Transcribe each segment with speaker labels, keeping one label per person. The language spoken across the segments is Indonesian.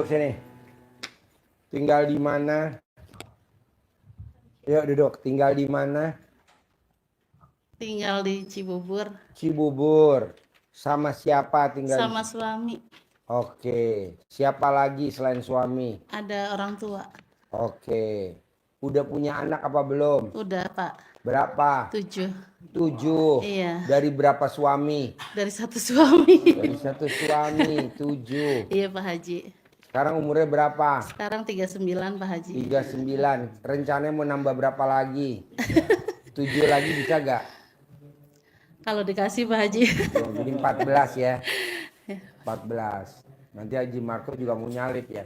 Speaker 1: duduk sini. Tinggal di mana? Yuk duduk. Tinggal di mana?
Speaker 2: Tinggal di Cibubur.
Speaker 1: Cibubur. Sama siapa tinggal?
Speaker 2: Sama suami.
Speaker 1: Oke. Siapa lagi selain suami?
Speaker 2: Ada orang tua.
Speaker 1: Oke. Udah punya anak apa belum?
Speaker 2: Udah, Pak.
Speaker 1: Berapa?
Speaker 2: 7.
Speaker 1: 7.
Speaker 2: Iya.
Speaker 1: Dari berapa suami?
Speaker 2: Dari satu suami.
Speaker 1: Dari satu suami. 7.
Speaker 2: Iya, Pak Haji.
Speaker 1: Sekarang umurnya berapa?
Speaker 2: Sekarang 39, Pak Haji.
Speaker 1: 39. Rencananya mau nambah berapa lagi? 7 lagi bisa gak?
Speaker 2: Kalau dikasih, Pak Haji.
Speaker 1: Oh, jadi 14 ya. 14. Nanti Haji Marco juga mau nyalip ya.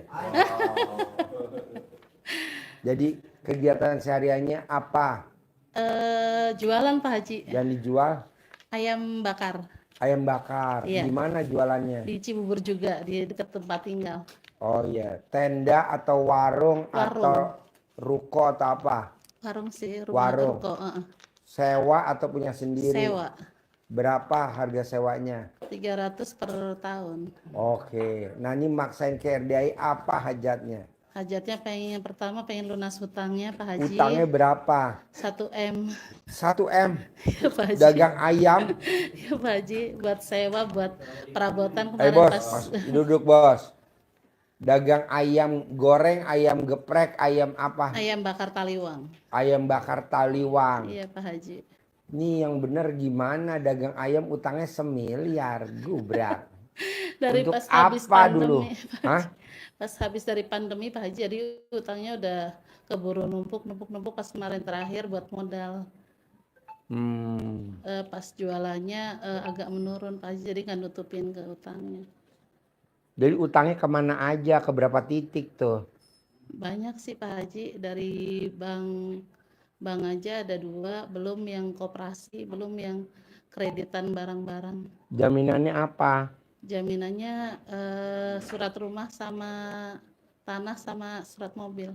Speaker 1: Jadi kegiatan sehariannya apa?
Speaker 2: Jualan, Pak Haji.
Speaker 1: Yang dijual?
Speaker 2: Ayam bakar.
Speaker 1: Ayam bakar.
Speaker 2: Iya.
Speaker 1: Di mana jualannya?
Speaker 2: Di Cibubur juga, di dekat tempat tinggal.
Speaker 1: Oh iya, tenda atau warung,
Speaker 2: Warung.
Speaker 1: atau ruko atau apa?
Speaker 2: Warung sih, rumah
Speaker 1: Warung.
Speaker 2: ruko.
Speaker 1: Sewa atau punya sendiri?
Speaker 2: Sewa.
Speaker 1: Berapa harga sewanya?
Speaker 2: 300 per tahun.
Speaker 1: Oke, nah ini maksain ke RDI apa hajatnya?
Speaker 2: Hajatnya yang pertama pengen lunas hutangnya, Pak Haji.
Speaker 1: Utangnya berapa?
Speaker 2: 1 M.
Speaker 1: 1 M.
Speaker 2: Ya, Pak Haji.
Speaker 1: Dagang ayam.
Speaker 2: Ya, Pak Haji, buat sewa, buat perabotan
Speaker 1: Ayo
Speaker 2: kemarin
Speaker 1: bos,
Speaker 2: pas.
Speaker 1: duduk bos. Dagang ayam goreng, ayam geprek, ayam apa?
Speaker 2: Ayam bakar taliwang.
Speaker 1: Ayam bakar taliwang.
Speaker 2: Iya, Pak Haji.
Speaker 1: Ini yang bener gimana dagang ayam utangnya 1 miliar, gubrak.
Speaker 2: Dari
Speaker 1: Untuk
Speaker 2: pas habis
Speaker 1: apa
Speaker 2: pandemi,
Speaker 1: dulu?
Speaker 2: Pak
Speaker 1: Hah?
Speaker 2: Haji. Pas habis dari pandemi, Pak Haji, jadi utangnya udah keburu numpuk pas kemarin terakhir buat modal. Pas jualannya agak menurun, Pak Haji, jadi nggak nutupin ke utangnya.
Speaker 1: Jadi utangnya kemana aja, ke berapa titik tuh?
Speaker 2: Banyak sih, Pak Haji, dari bank aja ada 2, belum yang koperasi, belum yang kreditan barang-barang.
Speaker 1: Jaminannya apa?
Speaker 2: Jaminannya surat rumah sama tanah sama surat mobil.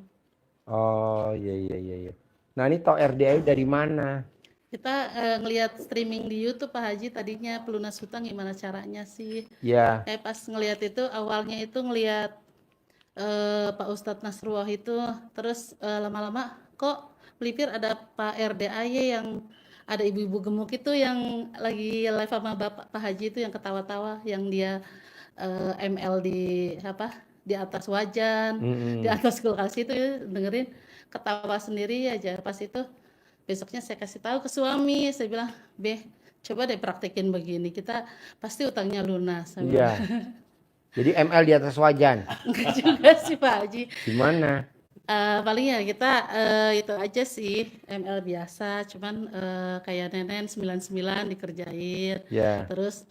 Speaker 1: Oh iya. Nah ini tau RDI dari mana?
Speaker 2: Kita ngelihat streaming di YouTube, Pak Haji, tadinya pelunas hutang gimana caranya sih.
Speaker 1: Ya.
Speaker 2: Pas ngelihat itu, awalnya itu ngelihat Pak Ustadz Nasrullah itu, terus lama-lama kok melipir ada Pak RDAY yang ada ibu-ibu gemuk itu yang lagi live sama Bapak Pak Haji itu yang ketawa-tawa, yang dia ML di atas wajan, di atas kulkas itu, dengerin ketawa sendiri aja. Pas itu besoknya saya kasih tahu ke suami, saya bilang, "Beh, coba deh praktekin begini, kita pasti utangnya lunas."
Speaker 1: Iya. Jadi ML di atas wajan?
Speaker 2: Enggak juga sih, Pak Haji.
Speaker 1: Gimana?
Speaker 2: Paling ya kita itu aja sih, ML biasa, cuman kayak nenen 99 dikerjain.
Speaker 1: Ya.
Speaker 2: Terus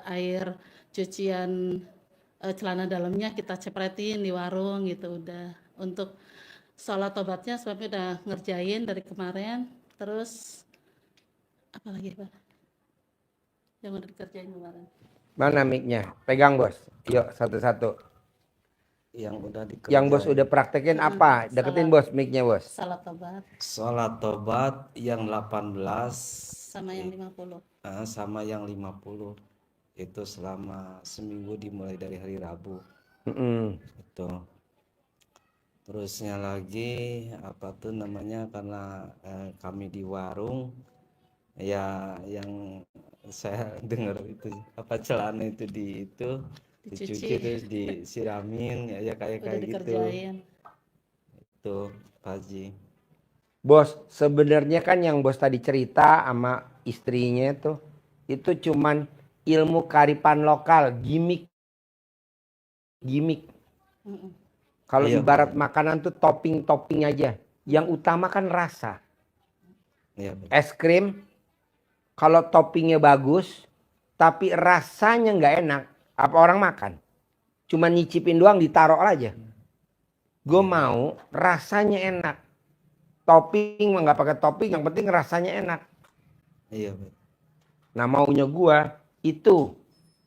Speaker 2: air cucian celana dalamnya kita cepretin di warung gitu udah. Untuk sholat tobatnya suami udah ngerjain dari kemarin. Terus apa lagi, Pak? Yang udah dikerjain kemarin.
Speaker 1: Mana mic-nya? Pegang bos. Yuk satu-satu. Yang bos udah praktekin apa? Deketin bos mic-nya bos.
Speaker 2: Sholat tobat.
Speaker 3: Sholat tobat yang 18
Speaker 2: sama yang 50.
Speaker 3: Sama yang 50. Itu selama seminggu dimulai dari hari Rabu. Itu. Terusnya lagi apa tuh namanya, karena kami di warung ya, yang saya dengar itu apa, celana itu dicuci terus disiramin ya kayak gitu. Itu Pak Haji.
Speaker 1: Bos, sebenarnya kan yang bos tadi cerita sama istrinya tuh itu cuman ilmu kearifan lokal, gimmick. Kalau ibarat makanan tuh topping aja. Yang utama kan rasa.
Speaker 3: Ya,
Speaker 1: es krim kalau toppingnya bagus tapi rasanya nggak enak, apa orang makan? Cuma nyicipin doang, ditaruh aja. Gue mau rasanya enak. Topping nggak pakai topping, yang penting rasanya enak.
Speaker 3: Iya.
Speaker 1: Nah maunya gue itu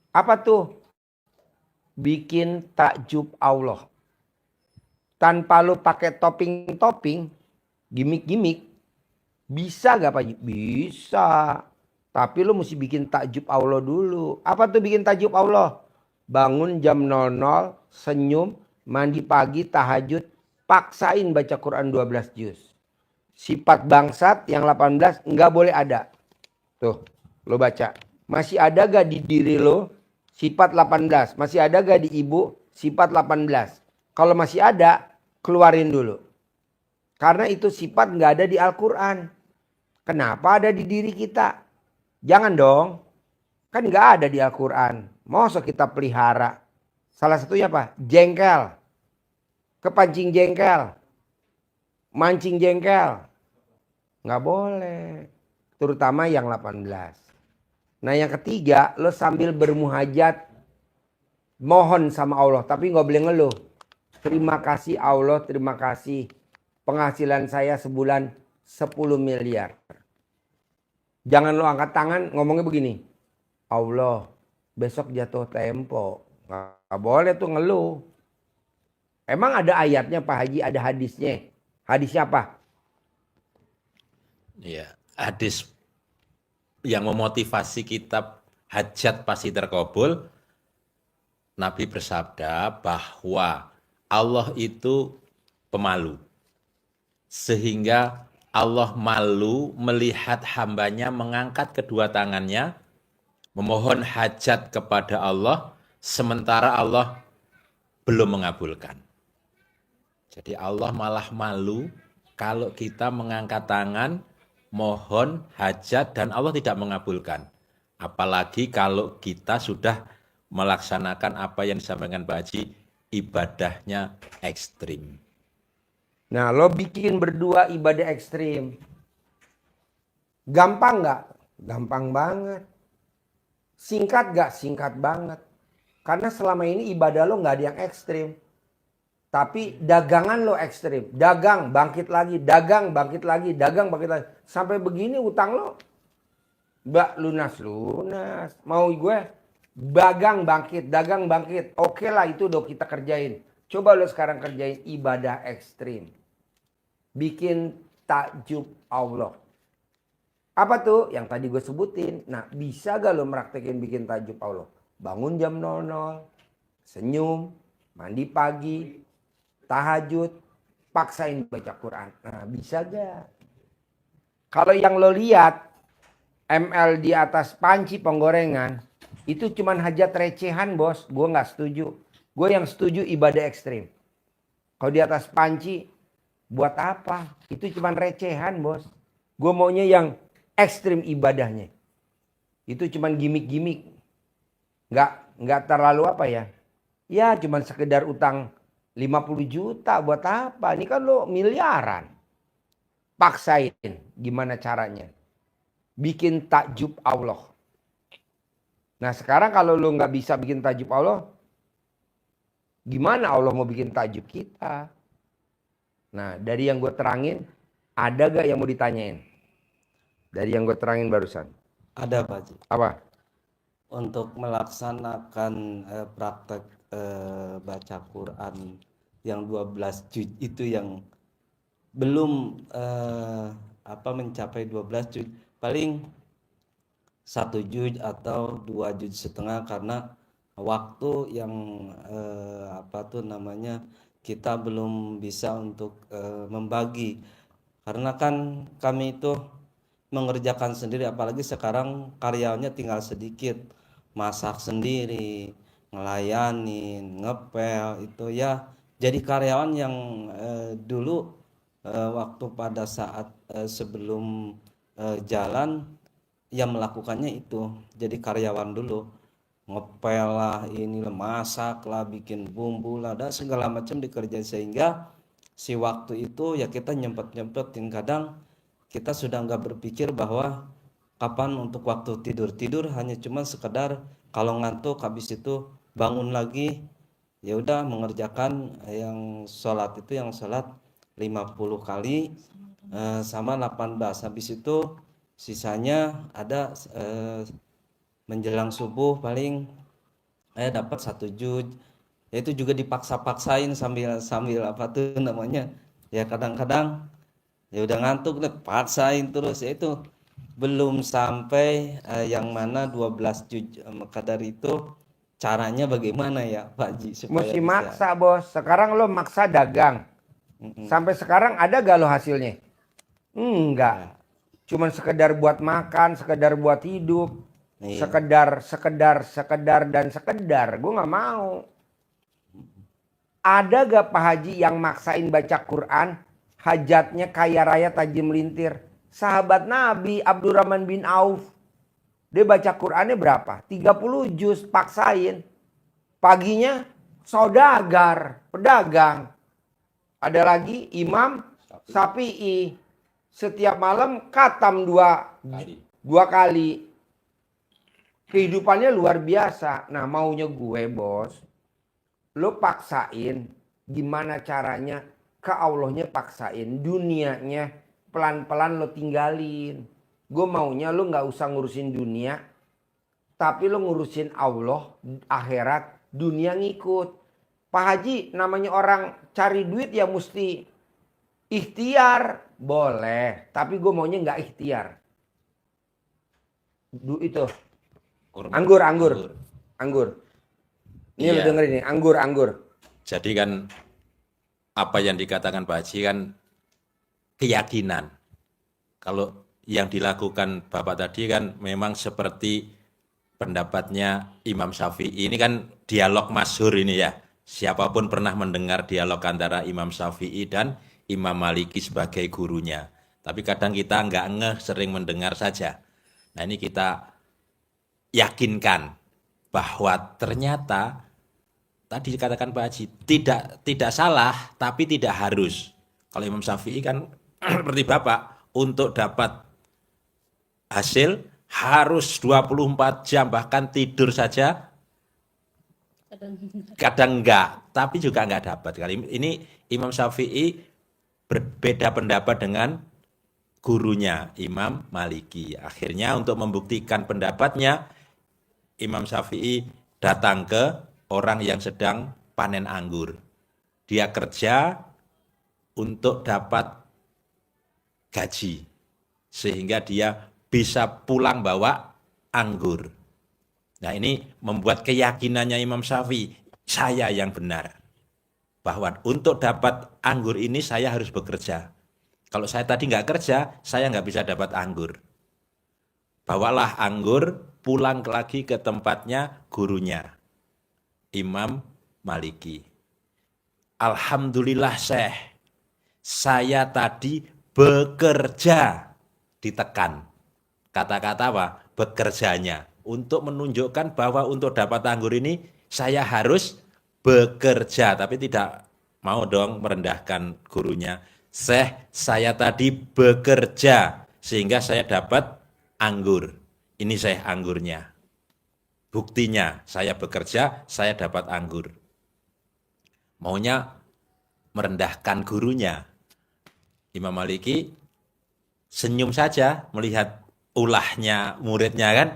Speaker 1: apa tuh? Bikin takjub Allah. Tanpa lu pakai topping, gimmick, bisa gak Pak Haji? Bisa. Tapi lu mesti bikin takjub Allah dulu. Apa tuh bikin takjub Allah? Bangun jam 00, senyum, mandi pagi, tahajud, paksain baca Quran 12 juz. Sifat bangsat yang 18 nggak boleh ada. Tuh, lo baca. Masih ada gak di diri lo sifat 18? Masih ada gak di ibu sifat 18? Kalau masih ada, keluarin dulu. Karena itu sifat nggak ada di Al-Quran. Kenapa ada di diri kita? Jangan dong. Kan nggak ada di Al-Quran. Masa kita pelihara? Salah satunya apa? Jengkel. Kepancing jengkel. Mancing jengkel. Nggak boleh. Terutama yang 18. Nah yang ketiga, lo sambil bermuhajat. Mohon sama Allah. Tapi nggak boleh ngeluh. Terima kasih Allah, terima kasih. Penghasilan saya sebulan 10 miliar. Jangan lo angkat tangan ngomongnya begini. Allah, besok jatuh tempo. Nggak boleh tuh ngeluh. Emang ada ayatnya Pak Haji, ada hadisnya. Hadisnya apa?
Speaker 4: Ya, hadis yang memotivasi kita hajat pasti terkabul. Nabi bersabda bahwa Allah itu pemalu. Sehingga Allah malu melihat hambanya mengangkat kedua tangannya, memohon hajat kepada Allah, sementara Allah belum mengabulkan. Jadi Allah malah malu kalau kita mengangkat tangan, mohon hajat dan Allah tidak mengabulkan. Apalagi kalau kita sudah melaksanakan apa yang disampaikan Pak Haji, ibadahnya ekstrim.
Speaker 1: Nah lo bikin berdua ibadah ekstrim. Gampang nggak? Gampang banget. Singkat nggak? Singkat banget. Karena selama ini ibadah lo nggak ada yang ekstrim. Tapi dagangan lo ekstrim. Dagang, bangkit lagi. Dagang, bangkit lagi. Dagang, bangkit lagi. Sampai begini utang lo. Mbak lunas. Mau gue? Dagang, bangkit. Dagang, bangkit. Oke lah itu udah kita kerjain. Coba lo sekarang kerjain ibadah ekstrim. Bikin takjub Allah. Apa tuh? Yang tadi gue sebutin. Nah bisa gak lo meraktekin bikin takjub Allah? Bangun jam 00. Senyum. Mandi pagi. Tahajud. Paksain baca Quran. Nah bisa gak? Kalau yang lo lihat. ML di atas panci penggorengan. Itu cuman hajat recehan bos. Gue gak setuju. Gue yang setuju ibadah ekstrim. Kalau di atas panci. Buat apa? Itu cuman recehan bos. Gue maunya yang ekstrim ibadahnya. Itu cuman gimmick-gimmick. Nggak terlalu apa ya. Ya cuman sekedar utang 50 juta buat apa? Ini kan lo miliaran. Paksain. Gimana caranya? Bikin takjub Allah. Nah sekarang kalau lo nggak bisa bikin takjub Allah. Gimana Allah mau bikin takjub kita? Nah dari yang gue terangin. Ada gak yang mau ditanyain? Dari yang gue terangin barusan.
Speaker 3: Ada Pak Haji.
Speaker 1: Apa?
Speaker 3: Untuk melaksanakan praktek baca Quran yang 12 juz itu yang belum mencapai 12 juz, paling 1 juz atau 2 juz setengah karena waktu yang kita belum bisa untuk membagi, karena kan kami itu mengerjakan sendiri, apalagi sekarang karyawannya tinggal sedikit, masak sendiri, ngelayanin, ngepel itu ya. Jadi karyawan yang dulu waktu pada saat sebelum jalan yang melakukannya itu jadi karyawan dulu, ngepel lah, inilah masak lah, bikin bumbu lah, dan segala macam dikerjain, sehingga si waktu itu ya kita nyempet-nyempetin. Kadang kita sudah nggak berpikir bahwa kapan untuk waktu tidur hanya cuma sekedar kalau ngantuk habis itu bangun lagi ya udah mengerjakan yang sholat itu, yang sholat 50 kali sama 18, habis itu sisanya ada menjelang subuh paling dapat 1 juz. Ya itu juga dipaksa-paksain sambil ya kadang-kadang ya udah ngantuk deh, paksain terus. Ya itu belum sampai yang mana 12 juz. Maka dari itu caranya bagaimana ya Pak Haji supaya
Speaker 1: Mesti
Speaker 3: bisa?
Speaker 1: maksa bos. Sekarang lo maksa dagang. Sampai sekarang ada gak lo hasilnya? Enggak.
Speaker 3: Ya,
Speaker 1: Cuman sekedar buat makan, sekedar buat hidup.
Speaker 3: iya.
Speaker 1: Sekedar dan sekedar. Gue nggak mau. Ada gak Pak Haji yang maksain baca Quran, hajatnya kaya raya tajam melintir? Sahabat Nabi Abdurrahman bin Auf, dia baca Qurannya berapa? 30 juz, paksain. Paginya saudagar, pedagang. Ada lagi Imam Syafi'i, setiap malam khatam dua kali. Kehidupannya luar biasa. Nah maunya gue bos, lo paksain, gimana caranya? Ke Allahnya paksain, dunianya pelan-pelan lo tinggalin. Gue maunya lo gak usah ngurusin dunia, tapi lo ngurusin Allah, akhirat, dunia ngikut. Pak Haji, namanya orang cari duit ya mesti ikhtiar. Boleh, tapi gue maunya gak ikhtiar. Itu
Speaker 4: Kurma.
Speaker 1: anggur. Ini lo
Speaker 4: Iya.
Speaker 1: dengerin nih, anggur.
Speaker 4: Jadi kan apa yang dikatakan Pak Haji kan keyakinan. Kalau yang dilakukan Bapak tadi kan memang seperti pendapatnya Imam Syafi'i. Ini kan dialog masyhur ini ya. Siapapun pernah mendengar dialog antara Imam Syafi'i dan Imam Maliki sebagai gurunya. Tapi kadang kita nggak ngeh, sering mendengar saja. Nah ini kita yakinkan bahwa ternyata tadi dikatakan Pak Haji tidak salah tapi tidak harus. Kalau Imam Syafi'i kan seperti Bapak untuk dapat hasil harus 24 jam bahkan tidur saja kadang enggak, tapi juga enggak dapat. Kali ini Imam Syafi'i berbeda pendapat dengan gurunya Imam Maliki. Akhirnya untuk membuktikan pendapatnya Imam Syafi'i datang ke orang yang sedang panen anggur. Dia kerja untuk dapat gaji sehingga dia bisa pulang bawa anggur. Nah ini membuat keyakinannya Imam Syafi'i, saya yang benar. Bahwa untuk dapat anggur ini saya harus bekerja. Kalau saya tadi nggak kerja, saya nggak bisa dapat anggur. Bawalah anggur, pulang lagi ke tempatnya gurunya, Imam Maliki. Alhamdulillah Syekh, saya tadi bekerja, ditekan. Kata-kata apa? Bekerjanya. Untuk menunjukkan bahwa untuk dapat anggur ini saya harus bekerja. Tapi tidak mau dong merendahkan gurunya. Syekh, saya tadi bekerja sehingga saya dapat anggur. Ini Syekh anggurnya. Buktinya saya bekerja, saya dapat anggur. Maunya merendahkan gurunya. Imam Maliki senyum saja melihat ulahnya muridnya kan.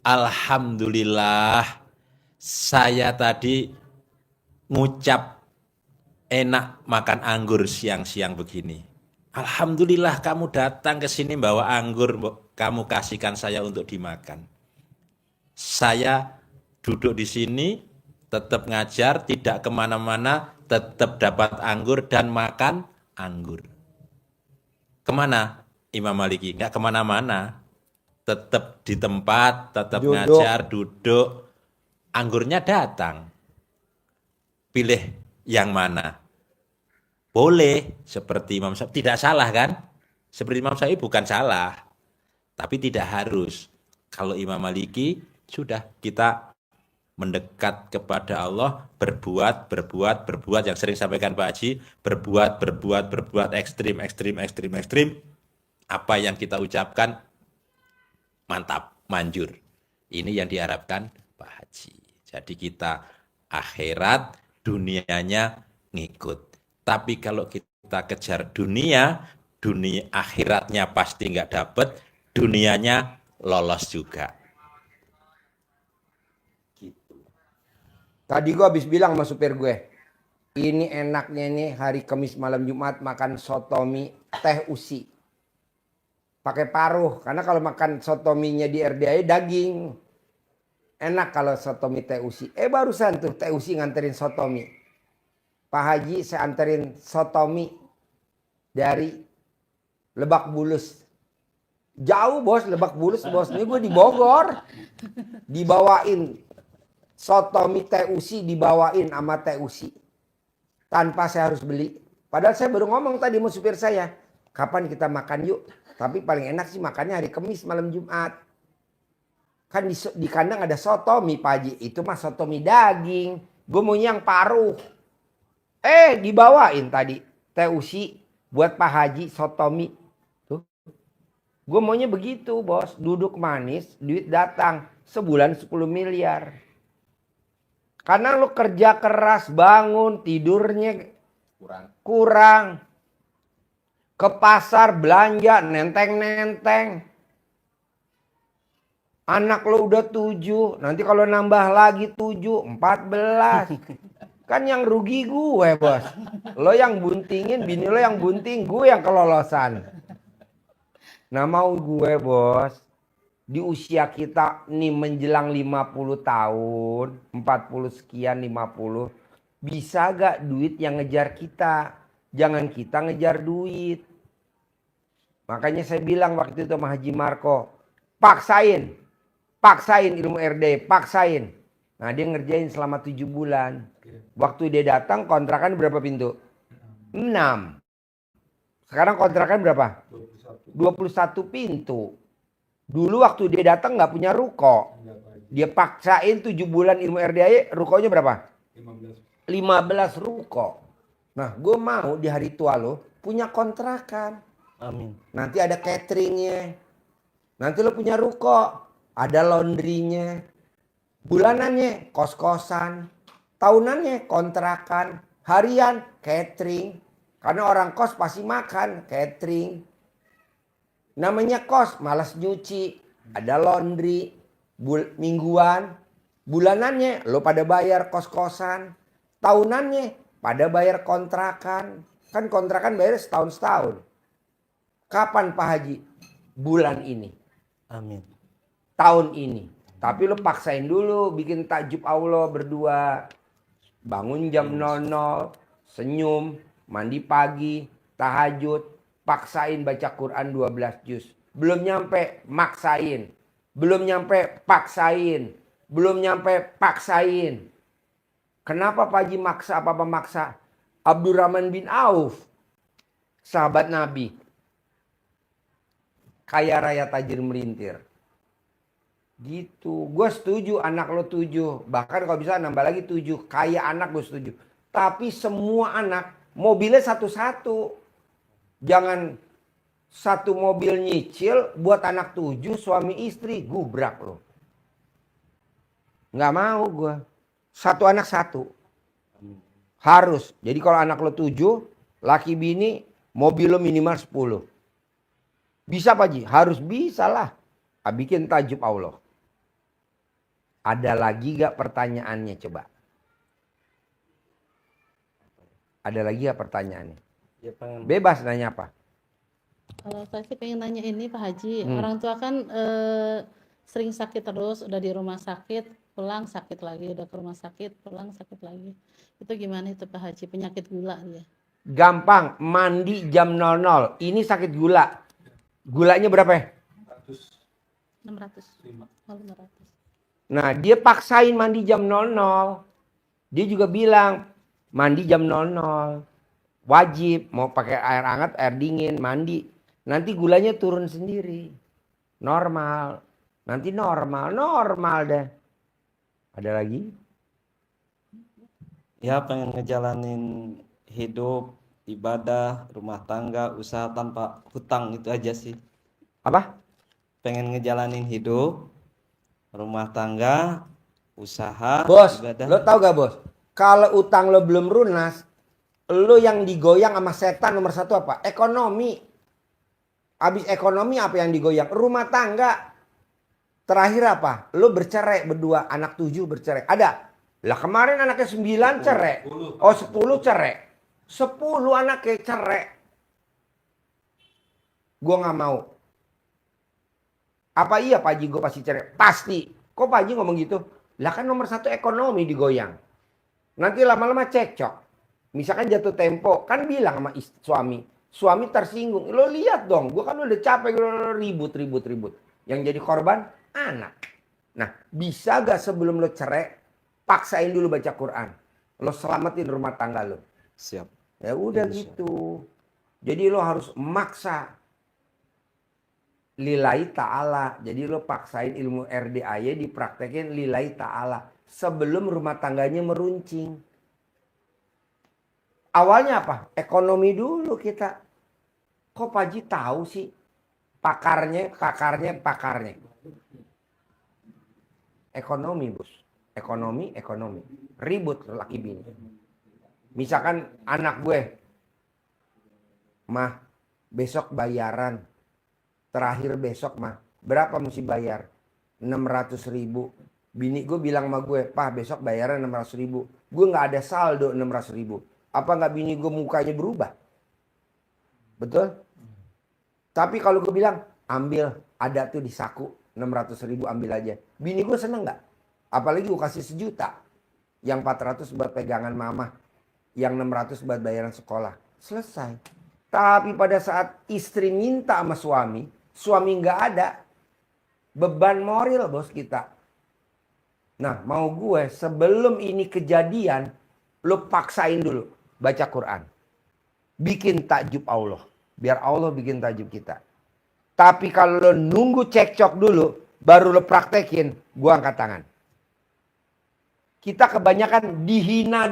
Speaker 4: Alhamdulillah saya tadi ngucap enak makan anggur siang-siang begini. Alhamdulillah kamu datang ke sini bawa anggur, kamu kasihkan saya untuk dimakan. Saya duduk di sini tetap ngajar, tidak kemana-mana, tetap dapat anggur dan makan anggur. Kemana Imam Maliki? Nggak kemana-mana. Tetap di tempat, tetap ngajar, duduk. Anggurnya datang. Pilih yang mana? Boleh, seperti Imam Syafi'i. Tidak salah kan? Seperti Imam Syafi'i bukan salah. Tapi tidak harus. Kalau Imam Maliki, sudah kita mendekat kepada Allah, berbuat, yang sering sampaikan Pak Haji, berbuat, ekstrim. Apa yang kita ucapkan, mantap, manjur. Ini yang diharapkan Pak Haji. Jadi kita akhirat, dunianya ngikut. Tapi kalau kita kejar dunia akhiratnya pasti nggak dapet, dunianya lolos juga.
Speaker 1: Tadi gue habis bilang sama supir gue, ini enaknya nih hari Kamis malam Jumat makan sotomi teh usi. Pakai paruh, karena kalau makan sotominya di RDA daging. enak kalau sotomi TUC. Barusan tuh TUC nganterin sotomi. Pak Haji saya anterin sotomi dari Lebak Bulus. Jauh bos, Lebak Bulus bos. Ini gue di Bogor. Dibawain sotomi TUC, dibawain sama TUC. Tanpa saya harus beli. Padahal saya baru ngomong tadi sama supir saya. Kapan kita makan yuk? Tapi paling enak sih makannya hari Kamis malam Jumat. Kan di kandang ada sotomi Pak Haji. Itu mah sotomi daging. Gue maunya yang paruh. Dibawain tadi TUC buat Pak Haji sotomi. Tuh. Gue maunya begitu bos. Duduk manis, duit datang. Sebulan 10 miliar. Karena lu kerja keras, bangun, tidurnya kurang. Ke pasar belanja, nenteng-nenteng. Anak lo udah 7, nanti kalau nambah lagi 7, 14. Kan yang rugi gue bos. Lo yang buntingin, bini lo yang bunting, gue yang kelolosan. Nah mau gue bos, di usia kita nih menjelang 50 tahun, 40 sekian 50, bisa gak duit yang ngejar kita? Jangan kita ngejar duit. Makanya saya bilang waktu itu sama Haji Marco, paksain ilmu RD, paksain. Nah dia ngerjain selama 7 bulan. Waktu dia datang kontrakan berapa pintu? 6. Sekarang kontrakan berapa? 21 pintu. Dulu waktu dia datang nggak punya ruko. Dia paksain 7 bulan ilmu RDAY, rukonya berapa? 15 ruko. Nah gue mau di hari tua lo punya kontrakan.
Speaker 3: Amin.
Speaker 1: Nanti ada cateringnya. Nanti lo punya ruko. Ada laundrynya. Bulanannya kos-kosan. Tahunannya kontrakan. Harian catering. Karena orang kos pasti makan catering. Namanya kos, malas nyuci, ada laundry, mingguan, bulanannya lo pada bayar kos-kosan, tahunannya pada bayar kontrakan. Kan kontrakan bayar setahun-setahun. Kapan Pak Haji? Bulan ini.
Speaker 3: Amin.
Speaker 1: Tahun ini. Tapi lo paksain dulu bikin takjub Allah berdua. Bangun jam 00, senyum, mandi pagi, tahajud. Paksain baca Quran 12 juz. Belum nyampe, maksain. Belum nyampe, paksain. Belum nyampe, paksain. Kenapa Pak Haji maksa apa memaksa? Abdurrahman bin Auf. Sahabat Nabi. Kaya raya tajir melintir. Gitu. Gue setuju anak lo 7. Bahkan kalau bisa nambah lagi 7. Kaya anak gue setuju. Tapi semua anak mobilnya satu-satu. Jangan satu mobil nyicil buat anak 7 suami istri. Gubrak lo. Nggak mau gue. Satu anak satu. Harus. Jadi kalau anak lo 7, laki bini, mobil lo minimal 10. Bisa Pak Haji? Harus bisa lah. Bikin tajub Allah. Ada lagi gak pertanyaannya coba? Ada lagi gak pertanyaannya?
Speaker 3: Ya, pengen.
Speaker 1: Bebas nanya apa?
Speaker 2: Kalau saya sih pengen nanya ini Pak Haji, orang tua kan sering sakit terus, udah di rumah sakit, pulang sakit lagi, udah ke rumah sakit, pulang sakit lagi. Itu gimana itu Pak Haji, penyakit gula dia?
Speaker 1: Gampang, mandi jam 00. Ini sakit gula. Gulanya berapa ya?
Speaker 2: 600. Oh, 500.
Speaker 1: Nah, dia paksain mandi jam 00. Dia juga bilang, mandi jam 00. Wajib, mau pakai air hangat, air dingin, mandi. Nanti gulanya turun sendiri. Normal. Nanti normal deh. Ada lagi?
Speaker 3: Ya pengen ngejalanin hidup, ibadah, rumah tangga, usaha tanpa hutang, itu aja sih.
Speaker 1: Apa?
Speaker 3: Pengen ngejalanin hidup, rumah tangga, usaha,
Speaker 1: Bos,
Speaker 3: ibadah.
Speaker 1: lo tau gak bos? Kalau utang lo belum lunas, lo yang digoyang sama setan nomor 1 apa? Ekonomi. Habis ekonomi apa yang digoyang? Rumah tangga. Terakhir apa? Lo bercerai berdua, anak 7 bercerai. Ada? Lah kemarin anaknya 9 cerai. Oh 10 cerai. 10 anaknya cerai. Gue gak mau. Apa iya Pak Haji gue pasti cerai? Pasti. Kok Pak Haji ngomong gitu? Lah kan nomor satu ekonomi digoyang. Nanti lama-lama cekcok. Misalkan jatuh tempo, kan bilang sama suami. Suami tersinggung. Lo lihat dong, gue kan udah capek ribut. Yang jadi korban, anak. Nah, bisa gak sebelum lo cerai, paksain dulu baca Quran. Lo selamatin rumah tangga lo.
Speaker 3: Siap.
Speaker 1: Ya udah
Speaker 3: Insya
Speaker 1: gitu. Jadi lo harus maksa. Lillahi ta'ala. Jadi lo paksain ilmu RDAY dipraktekin lillahi ta'ala. Sebelum rumah tangganya meruncing. Awalnya apa? Ekonomi dulu kita. Kok Pak Haji tahu sih? Pakarnya. Ekonomi, bos. Ekonomi. Ribut laki bini. Misalkan anak gue. Mah, besok bayaran. Terakhir besok mah. Berapa mesti bayar? 600.000. Bini gue bilang sama gue, Pak besok bayaran 600.000. Gue gak ada saldo 600.000. Apa gak bini gue mukanya berubah? Betul? Tapi kalau gue bilang, ambil, ada tuh di saku 600.000 ambil aja. Bini gue seneng gak? Apalagi gue kasih 1 juta. Yang 400 buat pegangan mama. Yang 600 buat bayaran sekolah. Selesai. Tapi pada saat istri minta sama suami nggak ada, beban moral bos kita. Nah mau gue sebelum ini kejadian, lo paksain dulu baca Quran. Bikin takjub Allah. Biar Allah bikin takjub kita. Tapi kalau lo nunggu cekcok dulu, baru lo praktekin, gue angkat tangan. Kita kebanyakan dihina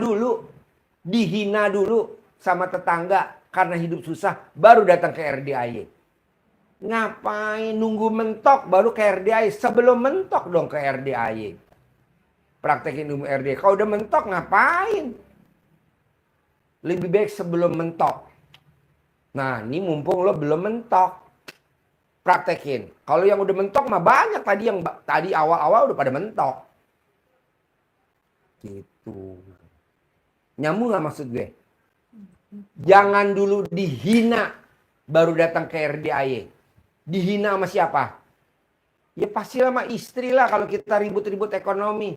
Speaker 1: dulu sama tetangga karena hidup susah, baru datang ke RDAY. Ngapain nunggu mentok baru ke RDAY? Sebelum mentok dong ke RDAY. Praktekin ilmu RDAY. Kalau udah mentok ngapain? Lebih baik sebelum mentok. Nah ini mumpung lo belum mentok. Praktekin. Kalau yang udah mentok mah banyak tadi yang tadi awal-awal udah pada mentok. Gitu. Nyambung gak maksud gue? Jangan dulu dihina baru datang ke RDAY. Dihina sama siapa? Ya pasti sama istri lah kalau kita ribut-ribut ekonomi.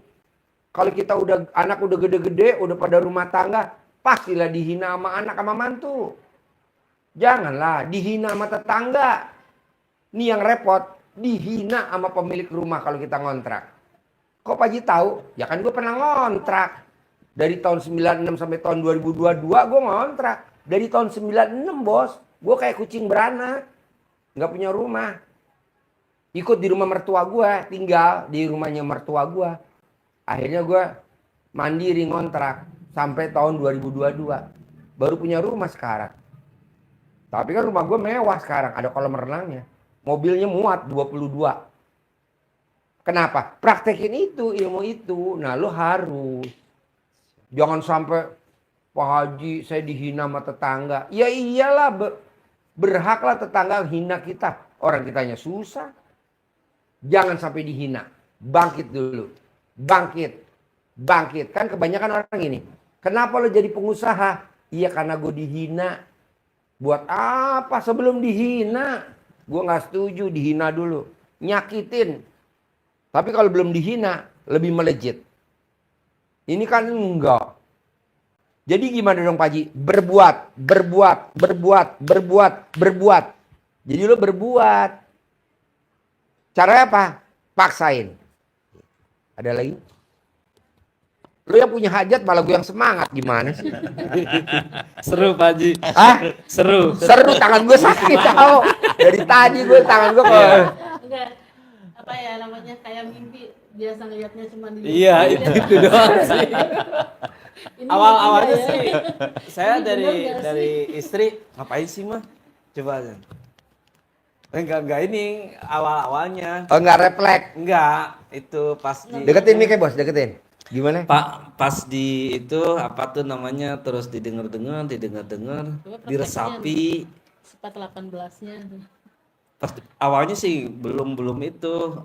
Speaker 1: Kalau kita udah anak udah gede-gede, udah pada rumah tangga, pastilah dihina sama anak sama mantu. Janganlah dihina sama tetangga. Nih yang repot, dihina sama pemilik rumah kalau kita ngontrak. Kok Pak Haji tahu? Ya kan gue pernah ngontrak. Dari tahun 96 sampai tahun 2022 gue ngontrak. Dari tahun 96 bos, gue kayak kucing beranak. Nggak punya rumah. Ikut di rumah mertua gue, tinggal di rumahnya mertua gue. Akhirnya gue mandiri ngontrak sampai tahun 2022. Baru punya rumah sekarang. Tapi kan rumah gue mewah sekarang, ada kolam renangnya. Mobilnya muat 22. Kenapa? Praktekin itu, ilmu itu. Nah lo harus. Jangan sampai Pak Haji saya dihina sama tetangga. Ya iyalah berhaklah tetangga hina kita. Orang kitanya susah. Jangan sampai dihina. Bangkit dulu. Bangkit. Kan kebanyakan orang ini. Kenapa lo jadi pengusaha? Iya karena gue dihina. Buat apa sebelum dihina? Gue gak setuju dihina dulu. Nyakitin. Tapi kalau belum dihina lebih melejit. Ini kan enggak. Jadi gimana dong Pak Haji? Berbuat. Jadi lo berbuat. Caranya apa? Paksain. Ada lagi? Lo yang punya hajat malah gue yang semangat. Gimana sih?
Speaker 3: Seru Pak Haji.
Speaker 1: Hah?
Speaker 3: Seru.
Speaker 1: Seru, tangan gue sakit tau. Dari tadi gue tangan gue
Speaker 2: Enggak, apa ya namanya, kayak mimpi. Biasa ngeliatnya cuma di
Speaker 3: Iya, itu doang sih.
Speaker 2: Ini
Speaker 3: Awal-awalnya
Speaker 2: mimpi ya.
Speaker 3: sih saya
Speaker 2: Ini bener nggak
Speaker 3: dari istri ngapain sih mah? Coba aja. Enggak ini awal-awalnya.
Speaker 1: Oh enggak refleks.
Speaker 3: Enggak, itu pas di
Speaker 1: Deketin mic bos, deketin. Gimana?
Speaker 3: Pak pas di itu apa tuh namanya terus didengar-dengar,
Speaker 2: Coba
Speaker 3: diresapi.
Speaker 2: Sepat 18-nya.
Speaker 3: Pas awalnya sih belum itu.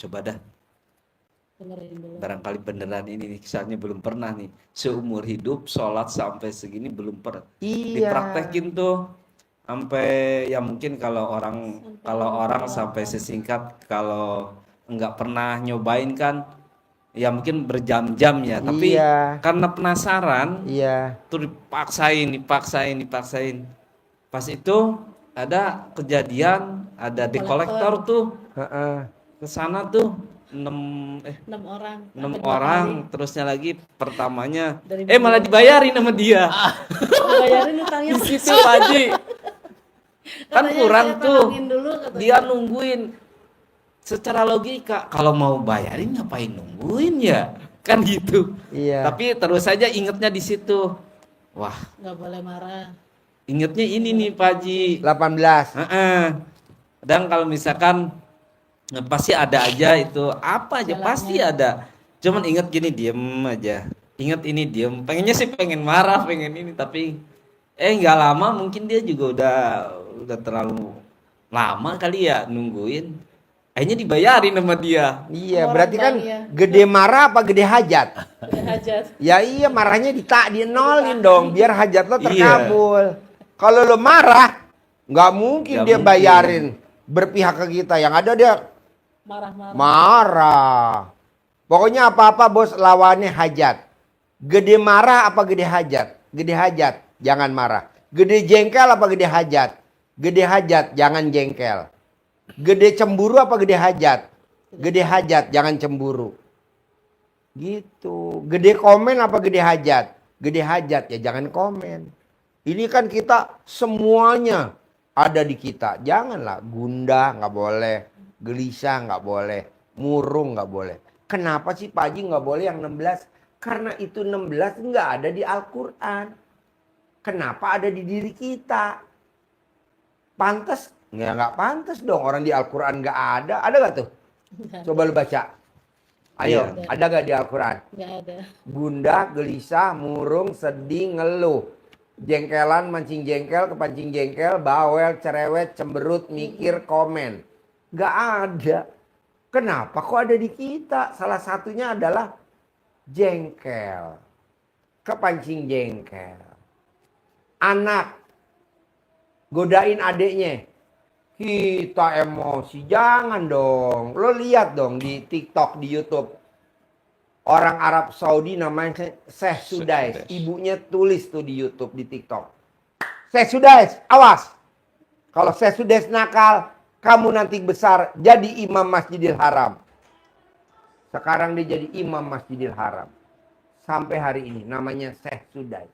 Speaker 3: Coba dah.
Speaker 2: Dengerin dulu.
Speaker 3: Barangkali beneran ini nih kisahnya belum pernah nih. Seumur hidup sholat sampai segini belum pernah.
Speaker 1: Iya.
Speaker 3: Dipraktekin tuh sampai ya mungkin kalau orang sampai sesingkat kalau nggak pernah nyobain kan, ya mungkin berjam-jam ya, tapi
Speaker 1: Iya.
Speaker 3: karena penasaran
Speaker 1: Iya.
Speaker 3: tuh dipaksain. Pas itu ada kejadian, ada dekolektor tuh
Speaker 1: Heeh.
Speaker 3: ke sana tuh
Speaker 2: 6 orang.
Speaker 3: 6
Speaker 2: sampai 2
Speaker 3: orang,
Speaker 2: kali.
Speaker 3: terusnya lagi pertamanya
Speaker 2: Dari
Speaker 3: malah dibayarin sama dia.
Speaker 2: Bayarin utangnya.
Speaker 3: Di situ Pak Haji. Kan
Speaker 2: Katanya
Speaker 3: kurang
Speaker 2: saya
Speaker 3: tuh.
Speaker 2: tenangin dulu, katanya.
Speaker 3: Dia nungguin. Secara logika kalau mau bayarin ngapain nungguin ya? Kan gitu.
Speaker 1: Iya.
Speaker 3: Tapi terus saja ingetnya di situ. Wah,
Speaker 2: Nggak boleh marah.
Speaker 3: ingetnya ini nih Pak Haji.
Speaker 1: 18.
Speaker 3: Heeh. Dan kalau misalkan pasti ada aja itu, apa aja
Speaker 2: Jalannya.
Speaker 3: pasti ada. Cuman inget gini, diem aja. Inget ini diem. Pengennya sih pengen marah, pengen ini, tapi nggak lama mungkin dia juga udah terlalu lama kali ya nungguin. Akhirnya dibayarin sama dia.
Speaker 1: Iya,
Speaker 2: Orang
Speaker 1: berarti kan
Speaker 2: bank ya.
Speaker 1: gede marah apa gede hajat?
Speaker 2: Udah hajat.
Speaker 1: Ya iya, marahnya dienolin dong biar hajat lo
Speaker 3: Iya.
Speaker 1: terkabul. Kalau lo marah, nggak mungkin
Speaker 3: Nggak
Speaker 1: dia
Speaker 3: mungkin.
Speaker 1: bayarin berpihak ke kita. Yang ada dia
Speaker 2: Marah-marah.
Speaker 1: marah. Pokoknya apa-apa bos lawannya hajat. Gede marah apa gede hajat? Gede hajat, jangan marah. Gede jengkel apa gede hajat? Gede hajat, jangan jengkel. Gede cemburu apa gede hajat? Gede hajat, jangan cemburu. Gitu. Gede komen apa gede hajat? Gede hajat, ya jangan komen. Ini kan kita semuanya ada di kita. Janganlah gundah nggak boleh, gelisah nggak boleh, murung nggak boleh. Kenapa sih Pak Haji nggak boleh yang 16? Karena itu 16 nggak ada di Al-Quran. Kenapa ada di diri kita? Pantas? Ya nggak pantas dong, orang di Al-Quran nggak ada. Ada nggak tuh? Coba lu baca. Ayo,
Speaker 3: Iya.
Speaker 1: ada nggak di Al-Quran?
Speaker 2: Nggak ada.
Speaker 1: Gundah, gelisah, murung, sedih, ngeluh. Jengkelan, mancing jengkel, kepancing jengkel, bawel, cerewet, cemberut, mikir, komen. Nggak ada. Kenapa kok ada di kita? Salah satunya adalah jengkel. Kepancing jengkel. Anak godain adeknya. Kita emosi. Jangan dong. Lo lihat dong di TikTok, di YouTube. Orang Arab Saudi namanya Syekh Sudais.
Speaker 4: Sudais.
Speaker 1: Ibunya tulis tuh di YouTube, di TikTok. Syekh Sudais, awas. Kalau Syekh Sudais nakal, kamu nanti besar jadi imam Masjidil Haram. Sekarang dia jadi imam Masjidil Haram. Sampai hari ini namanya Syekh Sudais.